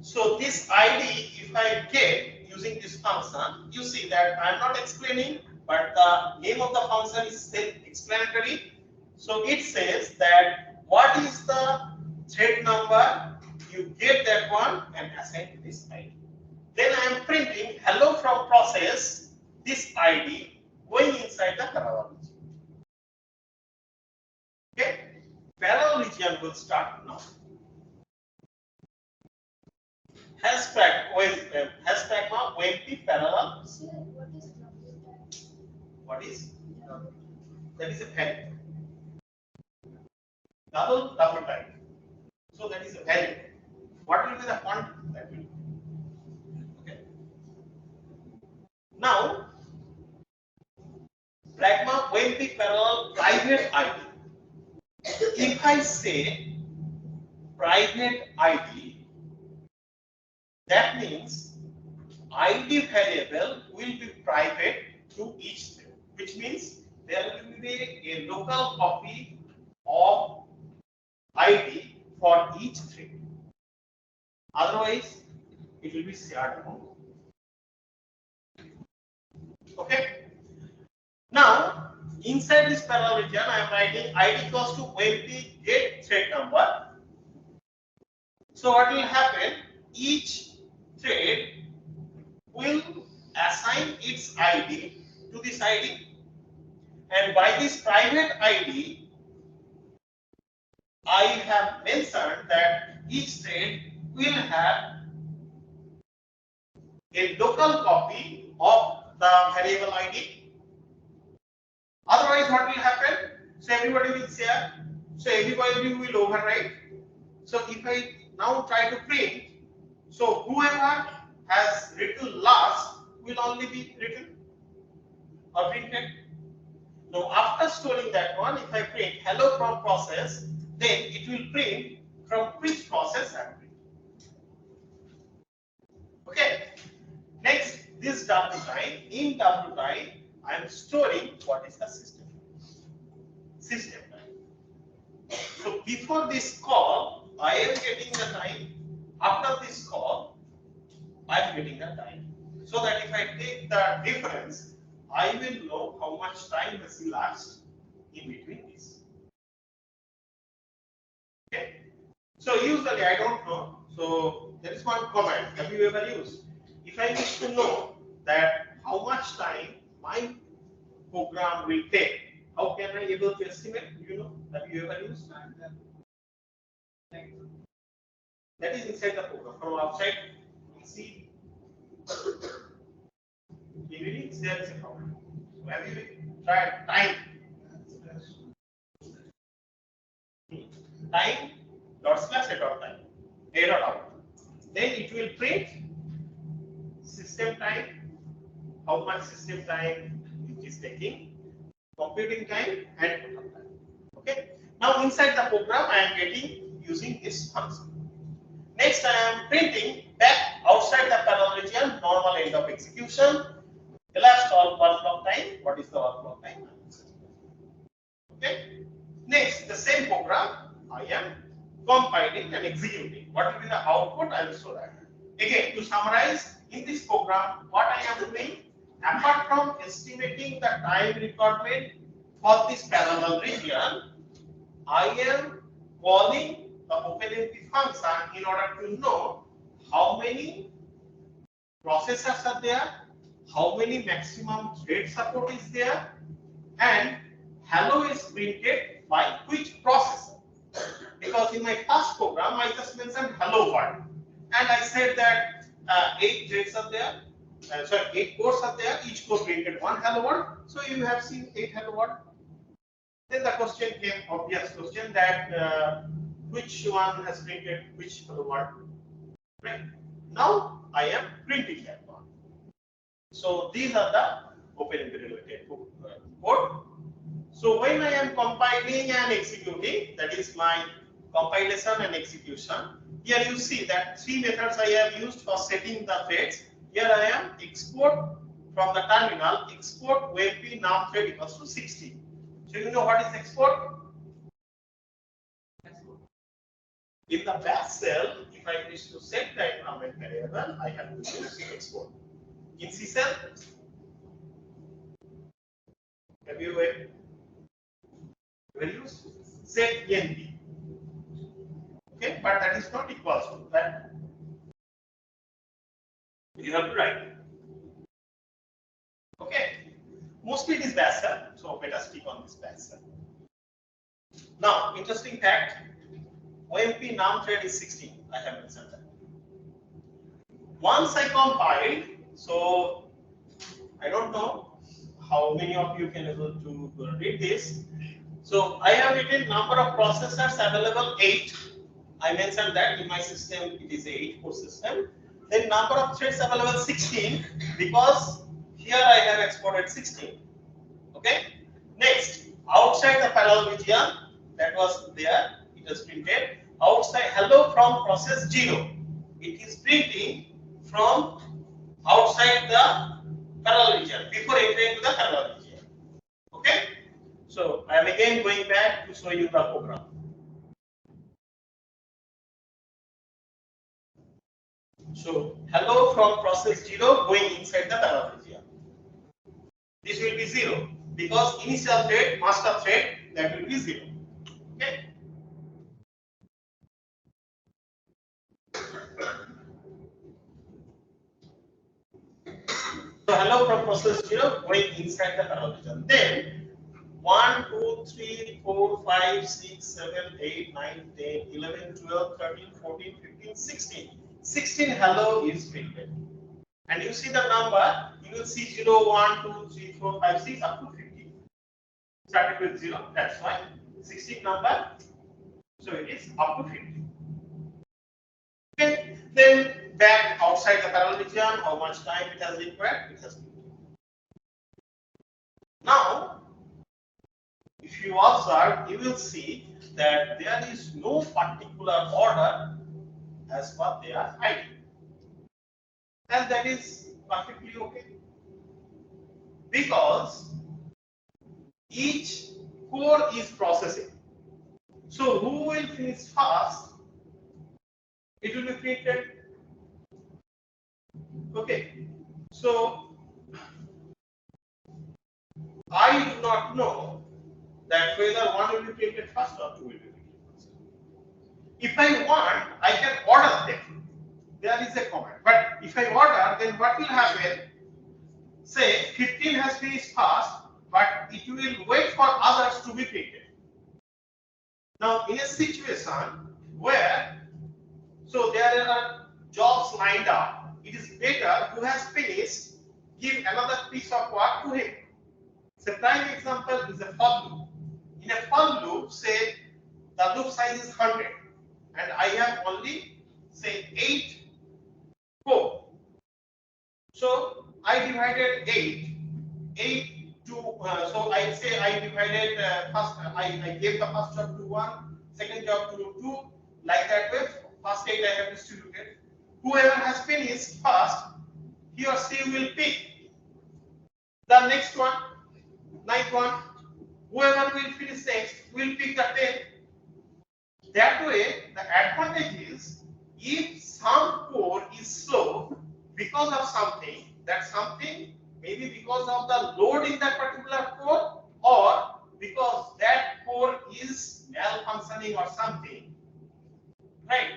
So this ID, if I get using this function, you see that I am not explaining, but the name of the function is self-explanatory. So it says that what is the thread number, you get that one and assign to this ID. Then I am printing hello from process, this ID going inside the parallel region. Okay, parallel region will start now. Hashtag OMP parallel. What is? That is a value. Double type. So that is a value. What will be the quantity? That will be. Okay. Now, pragma OMP parallel private ID. If I say private ID, that means ID variable will be private to each thread, which means there will be a local copy of ID for each thread. Otherwise, it will be shared among. Okay. Now, inside this parallel region, I am writing ID equals to OMP get thread number. So what will happen? Each thread will assign its ID to this ID, and by this private ID, I have mentioned that each thread will have a local copy of the variable ID. Otherwise, what will happen? So everybody will share. So everybody will overwrite. So if I now try to print, so whoever has written last will only be written or printed. Now after storing that one, if I print hello from process, then it will print from which process I am printing. Okay. Next, this W time. In W time, I am storing what is the system. System time. So before this call, I am getting the time. After this call, I am getting the time. So that if I take the difference, I will know how much time has elapsed in between this. Okay. So usually I don't know. So there is one command. Have you ever used? If I wish to know that how much time my program will take, how can I able to estimate? Do you know? Have you ever used? That is inside the program. From outside, you see. Really, there is a problem. So have you tried time? Time dot slash a dot time. A dot out. Then it will print system time, how much system time it is taking, computing time, and total time. Okay. Now inside the program, I am getting using this function. Next, I am printing back outside the parallel region, normal end of execution, elapsed all work clock time. What is the work clock time? Okay. Next, the same program, I am compiling and executing. What will be the output? I will show that. Again, to summarize, in this program, what I am doing, apart from estimating the time requirement for this parallel region, I am calling the OpenMP function in order to know how many processors are there, how many maximum thread support is there, and hello is printed by which processor. Because in my first program, I just mentioned hello word, and I said that 8 threads are there. 8 cores are there. Each core printed one hello word. So you have seen 8 hello word. Then the question came, obvious question, that which one has printed which hello word. Right. Now I am printing that one. So these are the OpenMP related code. So when I am compiling and executing, that is my compilation and execution. Here you see that 3 methods I have used for setting the threads. Here I am export from the terminal, export OMP now thread equals to 60. So you know what is export? In the bash shell, if I wish to set the environment variable, I have to use export. In C shell, have you ever used set env? Okay, but that is not equal to that. You have to write. Okay. Mostly it is bash shell, so let us stick on this bash shell. Now, interesting fact, OMP num thread is 16. I have mentioned that. Once I compile, so I don't know how many of you can able to read this. So I have written number of processors available 8. I mentioned that in my system it is a 8-core system. Then number of threads available 16 because here I have exported 16. Okay. Next, outside the parallel region that was there, it is printed outside hello from process 0. It is printing from outside the parallel region before entering to the parallel region. Okay. So I am again going back to show you the program. So hello from process 0 going inside the parallel region. This will be 0 because initial thread, master thread, that will be 0. Okay. So hello from process 0 going inside the parallel region. Then 1, 2, 3, 4, 5, 6, 7, 8, 9, 10, 11, 12, 13, 14, 15, 16. 16 hello is printed. And you see the number, you will see 0, 1, 2, 3, 4, 5, 6 up to 50. Started with 0, that's why 16 number. So it is up to 50. Okay, then back outside the parallel region, how much time it has required? It has been. Now, if you observe, you will see that there is no particular order as per their ID. And that is perfectly okay. Because each core is processing. So who will finish first? It will be printed. Okay. So I do not know that whether one will be printed first or two will be printed first. If I want, I can order them. There is a command. But if I order, then what will happen? Say 15 has finished first, but it will wait for others to be printed. Now, in a situation where so there are jobs lined up, it is better who has finished give another piece of work to him. So prime example is a for loop. In a for loop, say the loop size is 100 and I have only say 8 code. So I divided 8 to so I say I divided first I gave the first job to 1, second job to 2, like that way. First 8 I have distributed. Whoever has finished first, he or she will pick the next one, 9th one. Whoever will finish next will pick the 10th. That way, the advantage is if some core is slow because of something, that something maybe because of the load in that particular core or because that core is malfunctioning or something, right?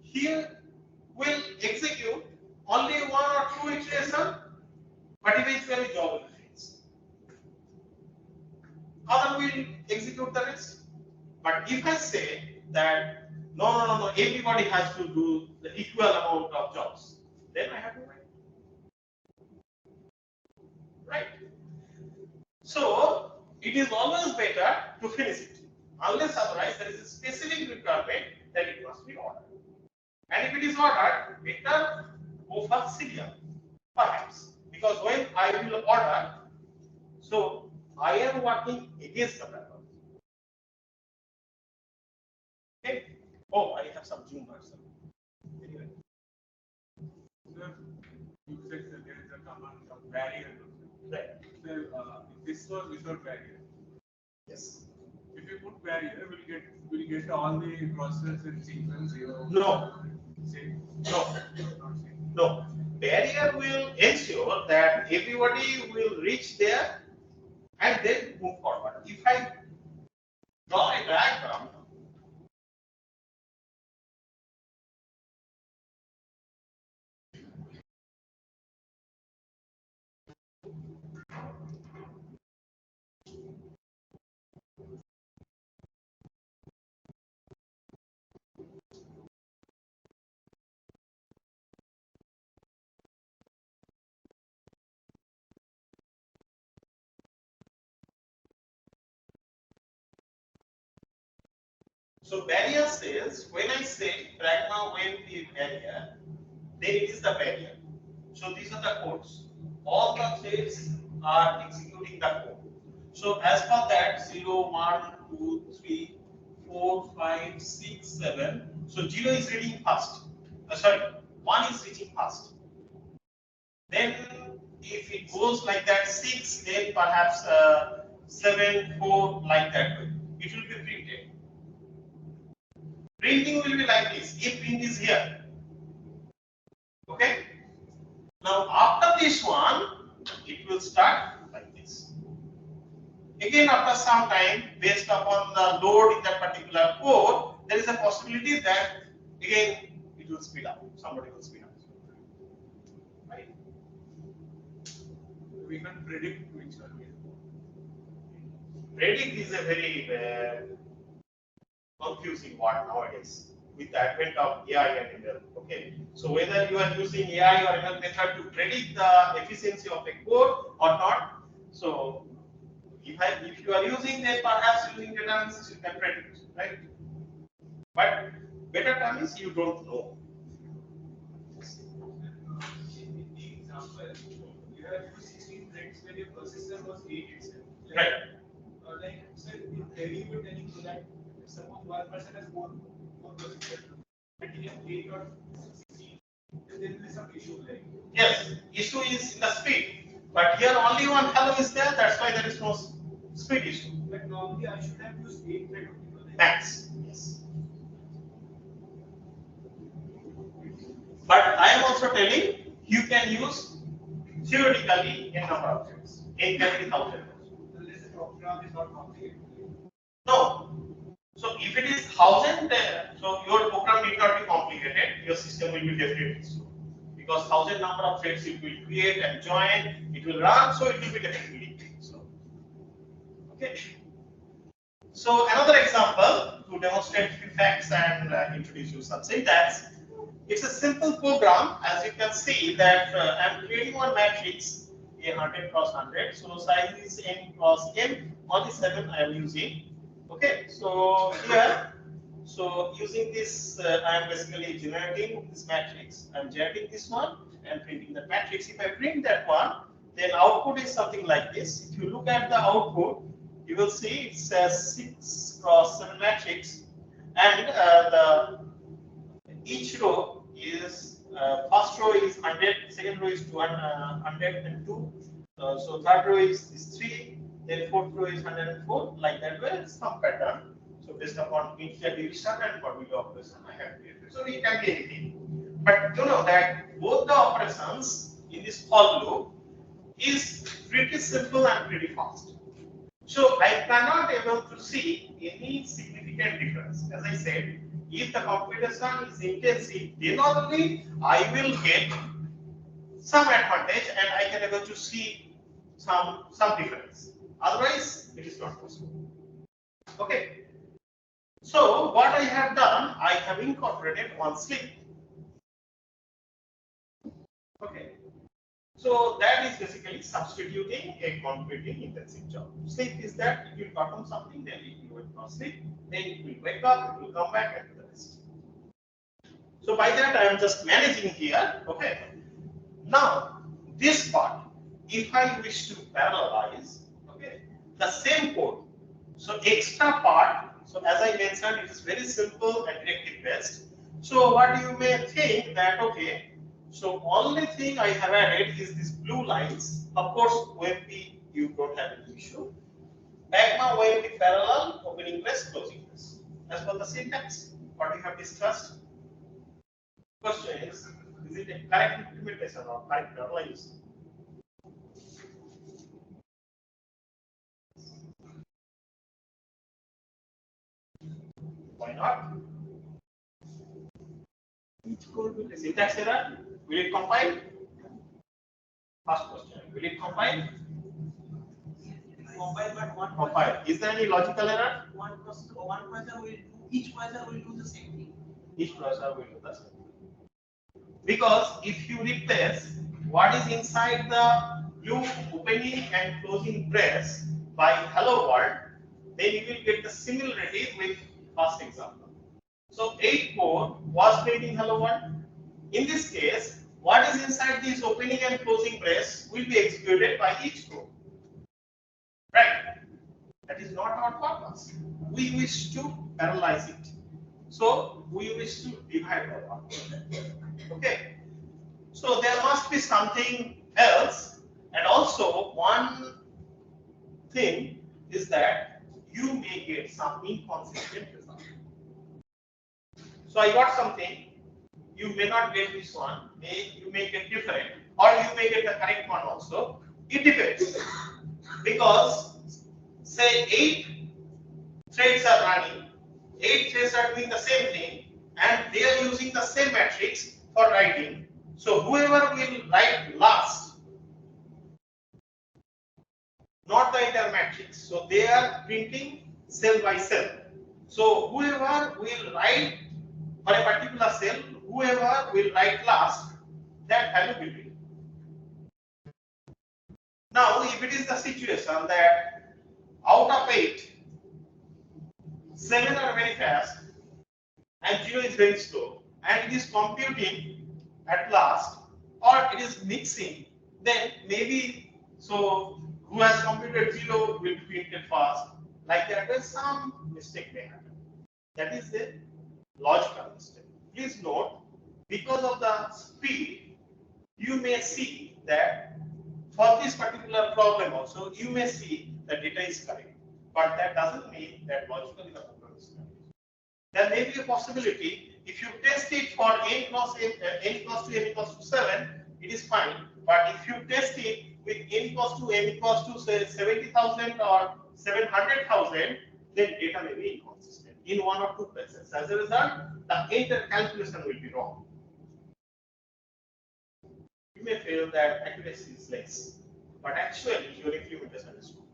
Here will execute only 1 or 2 iterations, but eventually job will finish. Other will execute the rest. But if I say that no, everybody has to do the equal amount of jobs, then I have to wait. Right? So it is always better to finish it, unless otherwise there is a specific requirement that it must be ordered. And if it is ordered, better go for serial, perhaps, because when I will order, so I am working against the pattern. Okay. Oh, I have some zoom version. Anyway. Sir, you said that there is a command of barrier. Right. So, this was without barrier. Yes. If you put barrier, we'll get all the process in sequence 0. No. Same. No. Not same. No. Barrier will ensure that everybody will reach there and then move forward. If I draw a diagram, So barrier says when I say pragma when the barrier, then it is the barrier. So these are the codes. All the threads are executing the code. So as per that 0, 1, 2, 3, 4, 5, 6, 7. So 0 is reading fast. Sorry, 1 is reaching fast. Then if it goes like that 6, then perhaps 7, 4 like that way. It will be printed. Printing will be like this. If print is here. Okay. Now after this one, it will start like this. Again after some time, based upon the load in that particular code, there is a possibility that again it will speed up. Somebody will speed up. Right? We can predict which one will. Predict is a very confusing word nowadays with the advent of AI and ML. Okay, so whether you are using AI or ML method to predict the efficiency of a code or not, so if you are using, then perhaps using data analysis you can predict, right? But better term is you don't know. In the example, you have used 16 threads when your processor was 8 itself. Right. Like, so in theory, you were telling me that if suppose one person has four processors, and he has 8 or 16, then there will be some issue like. Yes, issue is in the speed, but here only one hello is there. That's why there is no speed issue. But normally I should have used 8 threads. Max. Yes. But I am also telling you can use theoretically n number of threads. N can be 1000. Unless the program is not complicated. No. So if it is 1000, so your program need not be complicated. Your system will be definitely slow because 1000 number of threads it will create and join. It will run, so it will be definitely slow. Okay. So another example to demonstrate few facts and introduce you some syntax. It's a simple program. As you can see that I'm creating one matrix a 100 cross 100. So size is n cross n. Only 7 I am using. Okay. So here, so using this, I am basically generating this matrix. I'm generating this one and printing the matrix. If I print that one, then output is something like this. If you look at the output, you will see it says 6 cross 7 matrix, and the each row is first row is 100, second row is 102, so third row is 3, then fourth row is 104, like that way, some pattern. So based upon integer division and modulo operation, I have created. So it can be anything. But you know that both the operations in this for loop is pretty simple and pretty fast. So I cannot able to see any significant difference. As I said, if the computation is intensive, then only I will get some advantage and I can able to see some difference. Otherwise, it is not possible. Okay. So what I have done, I have incorporated one sleep. Okay. So that is basically substituting a computing intensive job. Sleep is that it will perform something, then it will go sleep, then it will wake up, it will come back and do the rest. So by that I am just managing here. Okay. Now this part, if I wish to parallelize, okay, the same code. So extra part. So as I mentioned, it is very simple and directive based. So what you may think that okay. So only thing I have added is these blue lines. Of course, OMP you don't have any issue. Magma OMP parallel, opening brace, closing brace. As per the syntax, what we have discussed. Question is it a correct implementation or correct parallelization? Why not? Which code will the syntax error? Will it compile? First question. Will it compile? Compile, but one Compile. Is there any logical error? one processor will do, each processor will do the same thing. Each processor will do the same. Because if you replace what is inside the blue opening and closing brace by hello world, then you will get the similarity with first example. So 8 core was printing hello world. In this case, what is inside this opening and closing brace will be executed by each core. Right? That is not our purpose. We wish to parallelize it. So we wish to divide the work. Okay. So there must be something else, and also one thing is that you may get some inconsistent result. So I got something, you may not get this one, you may get different, or you may get the correct one also. It depends. Because say 8 threads are running, 8 threads are doing the same thing, and they are using the same matrix for writing. So whoever will write last, not the entire matrix. So they are printing cell by cell. So whoever will write for a particular cell, whoever will write last, that value will be. Now, if it is the situation that out of 8, 7 are very fast and 0 is very slow, and it is computing at last, or it is mixing, then maybe so who has computed 0 will be printed fast. Like that, there's some mistake may happen. That is the logical mistake. Please note, because of the speed, you may see that for this particular problem also, you may see the data is correct, but that doesn't mean that logically the program is correct. There may be a possibility if you test it for n plus to n equals to 7, it is fine. But if you test it with n equals to say 70,000 or 700,000, then data may be inconsistent in one or two places. As a result, the entire calculation will be wrong. You may feel that accuracy is less, but actually your implementation is wrong.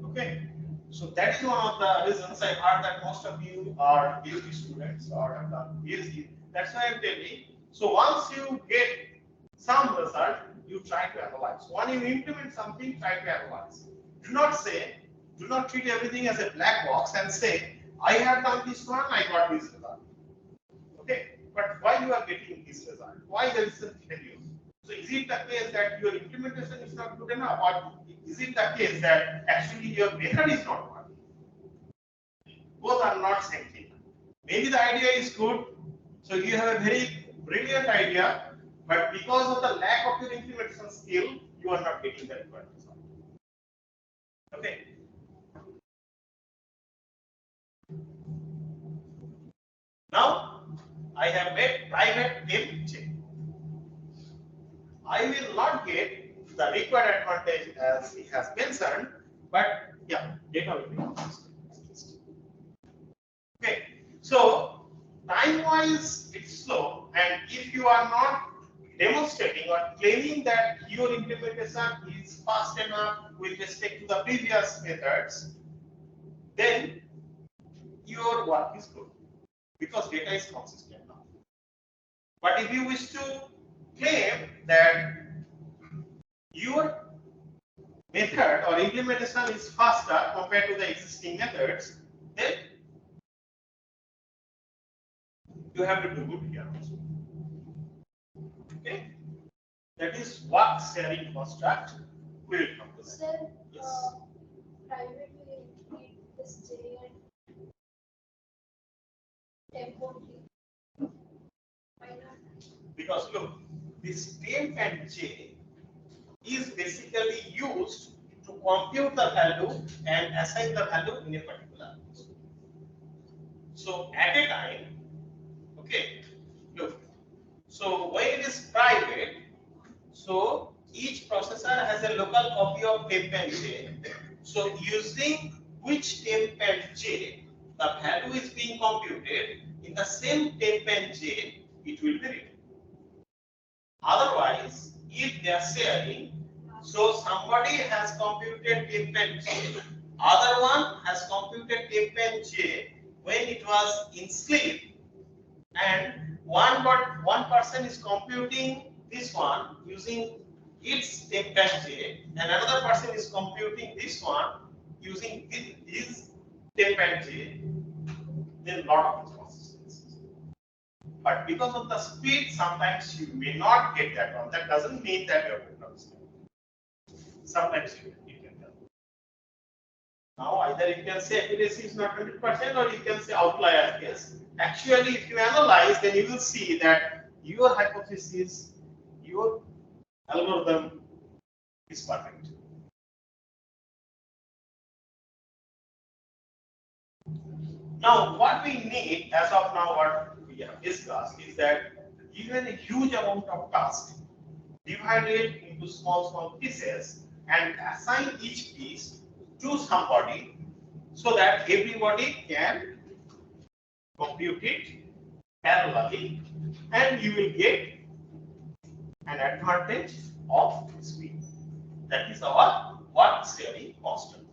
Okay, so that is one of the reasons I heard that most of you are PhD students or have done PhD. That's why I'm telling. So once you get some result, you try to analyze. When you implement something, try to analyze. Do not treat everything as a black box and say, I have done this one, I got this result. Okay, but why you are getting this result? Why there is a failure? So is it the case that your implementation is not good enough, or is it the case that actually your method is not working? Both are not same thing. Maybe the idea is good, so you have a very brilliant idea, but because of the lack of your implementation skill, you are not getting the required result. Okay. Now I have made private temp check. I will not get the required advantage as he has mentioned, but yeah, data will be consistent. Okay, so time-wise it's slow, and if you are not demonstrating or claiming that your implementation is fast enough with respect to the previous methods, then your work is good because data is consistent now. But if you wish to claim that your method or implementation is faster compared to the existing methods, then you have to do good here also. Okay, that is what sharing construct will come to. Sir, Yes. private will include this J and tempo T. Why not? Because look, this temp and J is basically used to compute the value and assign the value in a particular place. So at a time, okay, look, so when it is private, so each processor has a local copy of temp and J. So using which temp and J, the value is being computed in the same temp and J, it will be written. Otherwise, if they are sharing, so somebody has computed temp and J, other one has computed temp and J when it was in sleep, and one person is computing this one using its temp and J, and another person is computing this one using his temp and j, then lot of inconsistencies. But because of the speed, sometimes you may not get that one. That doesn't mean that your program is bad. Sometimes you can tell. Now either you can say accuracy is not 100% or you can say outlier case. Actually, if you analyze, then you will see that your hypothesis, your algorithm is perfect. Now, what we need as of now, what we have discussed is that given a huge amount of task, divide it into small pieces and assign each piece to somebody so that everybody can compute it parallelly and you will get an advantage of speed. That is our work sharing constant.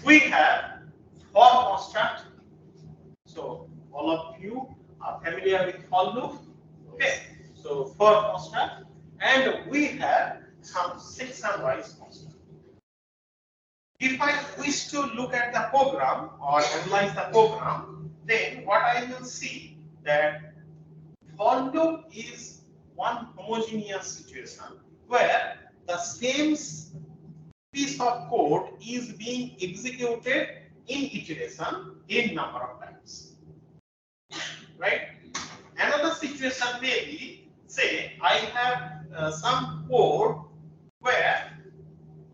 We have for constant. So all of you are familiar with for loop. Okay. So for constant, and we have some section-wise constant. If I wish to look at the program or analyze the program, then what I will see that for loop is one homogeneous situation where the same piece of code is being executed in iteration in number of times. Right? Another situation may be, say, I have some code where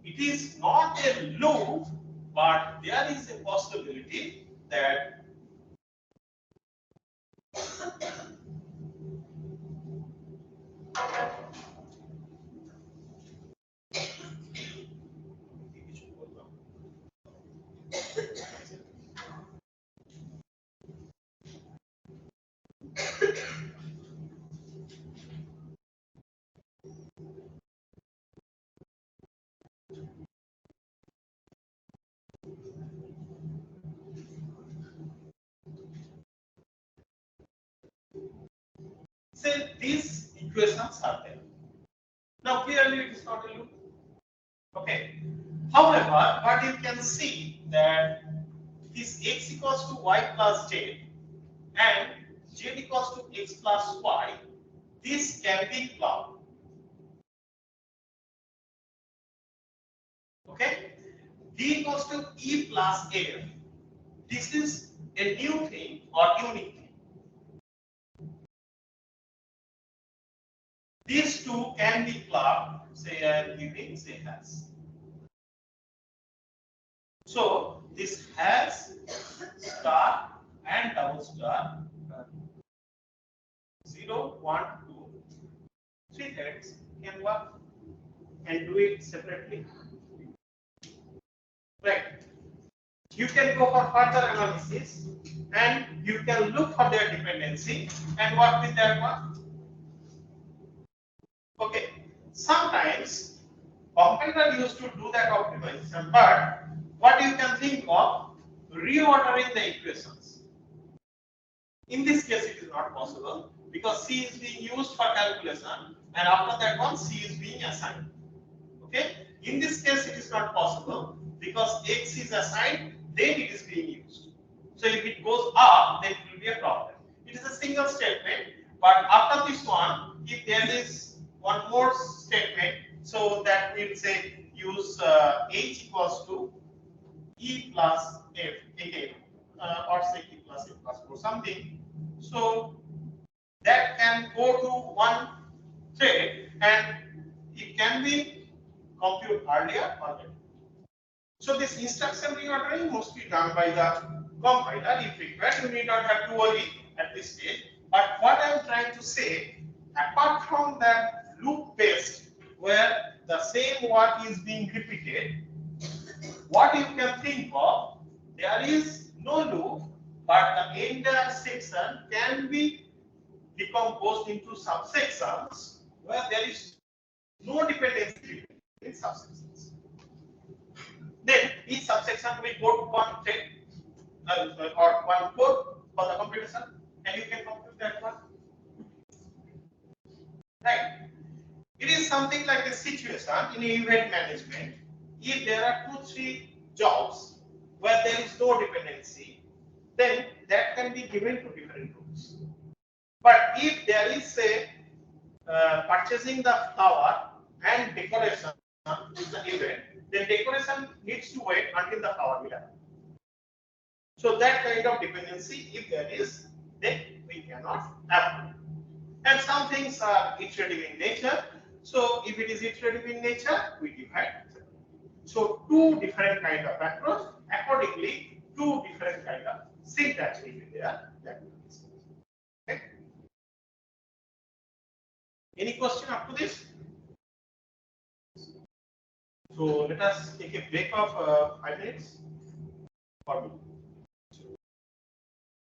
it is not a loop, but there is a possibility that say these equations are there. Now clearly it is not a loop. Okay. However, what you can see that this x equals to y plus z and z equals to x plus y, this can be clubbed. Okay. D equals to e plus f. This is a new thing or unique thing. These two can be clubbed, say I am giving say has. So this has star and double star 0, 1, 2, 3 heads can work and do it separately. Right. You can go for further analysis and you can look for their dependency and work with that one. Okay. Sometimes compiler used to do that optimization, but what you can think of reordering the equations. In this case, it is not possible because C is being used for calculation, and after that one C is being assigned. Okay. In this case, it is not possible because X is assigned, then it is being used. So if it goes up, then it will be a problem. It is a single statement, but after this one, if there is one more statement, so that will say use H equals to E plus F again, or say E plus F plus 4 something. So that can go to one thread and it can be computed earlier or later. So this instruction reordering mostly done by the compiler. If required, you need not have to worry at this stage. But what I am trying to say, apart from that loop based where the same work is being repeated, what you can think of, there is no loop, but the entire section can be decomposed into subsections where there is no dependency in subsections. Then each subsection will go to one thread or one code for the computation, and you can compute that one. Right? It is something like a situation in event management. If there are 2-3 jobs where there is no dependency, then that can be given to different groups. But if there is say purchasing the flower and decoration is the event, then decoration needs to wait until the flower will happen. So that kind of dependency, if there is, then we cannot have. And some things are iterative in nature. So if it is iterative in nature, we divide. So two different kind of approach. Accordingly, two different kind of syntax will be there. Okay. Any question up to this? So let us take a break of 5 minutes. Or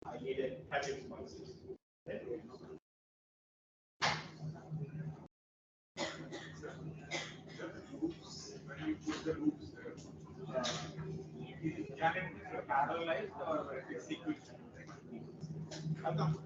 I need a 5 minutes pauses. When you put the loops there, can it be parallelized or it is sequential? I'll come.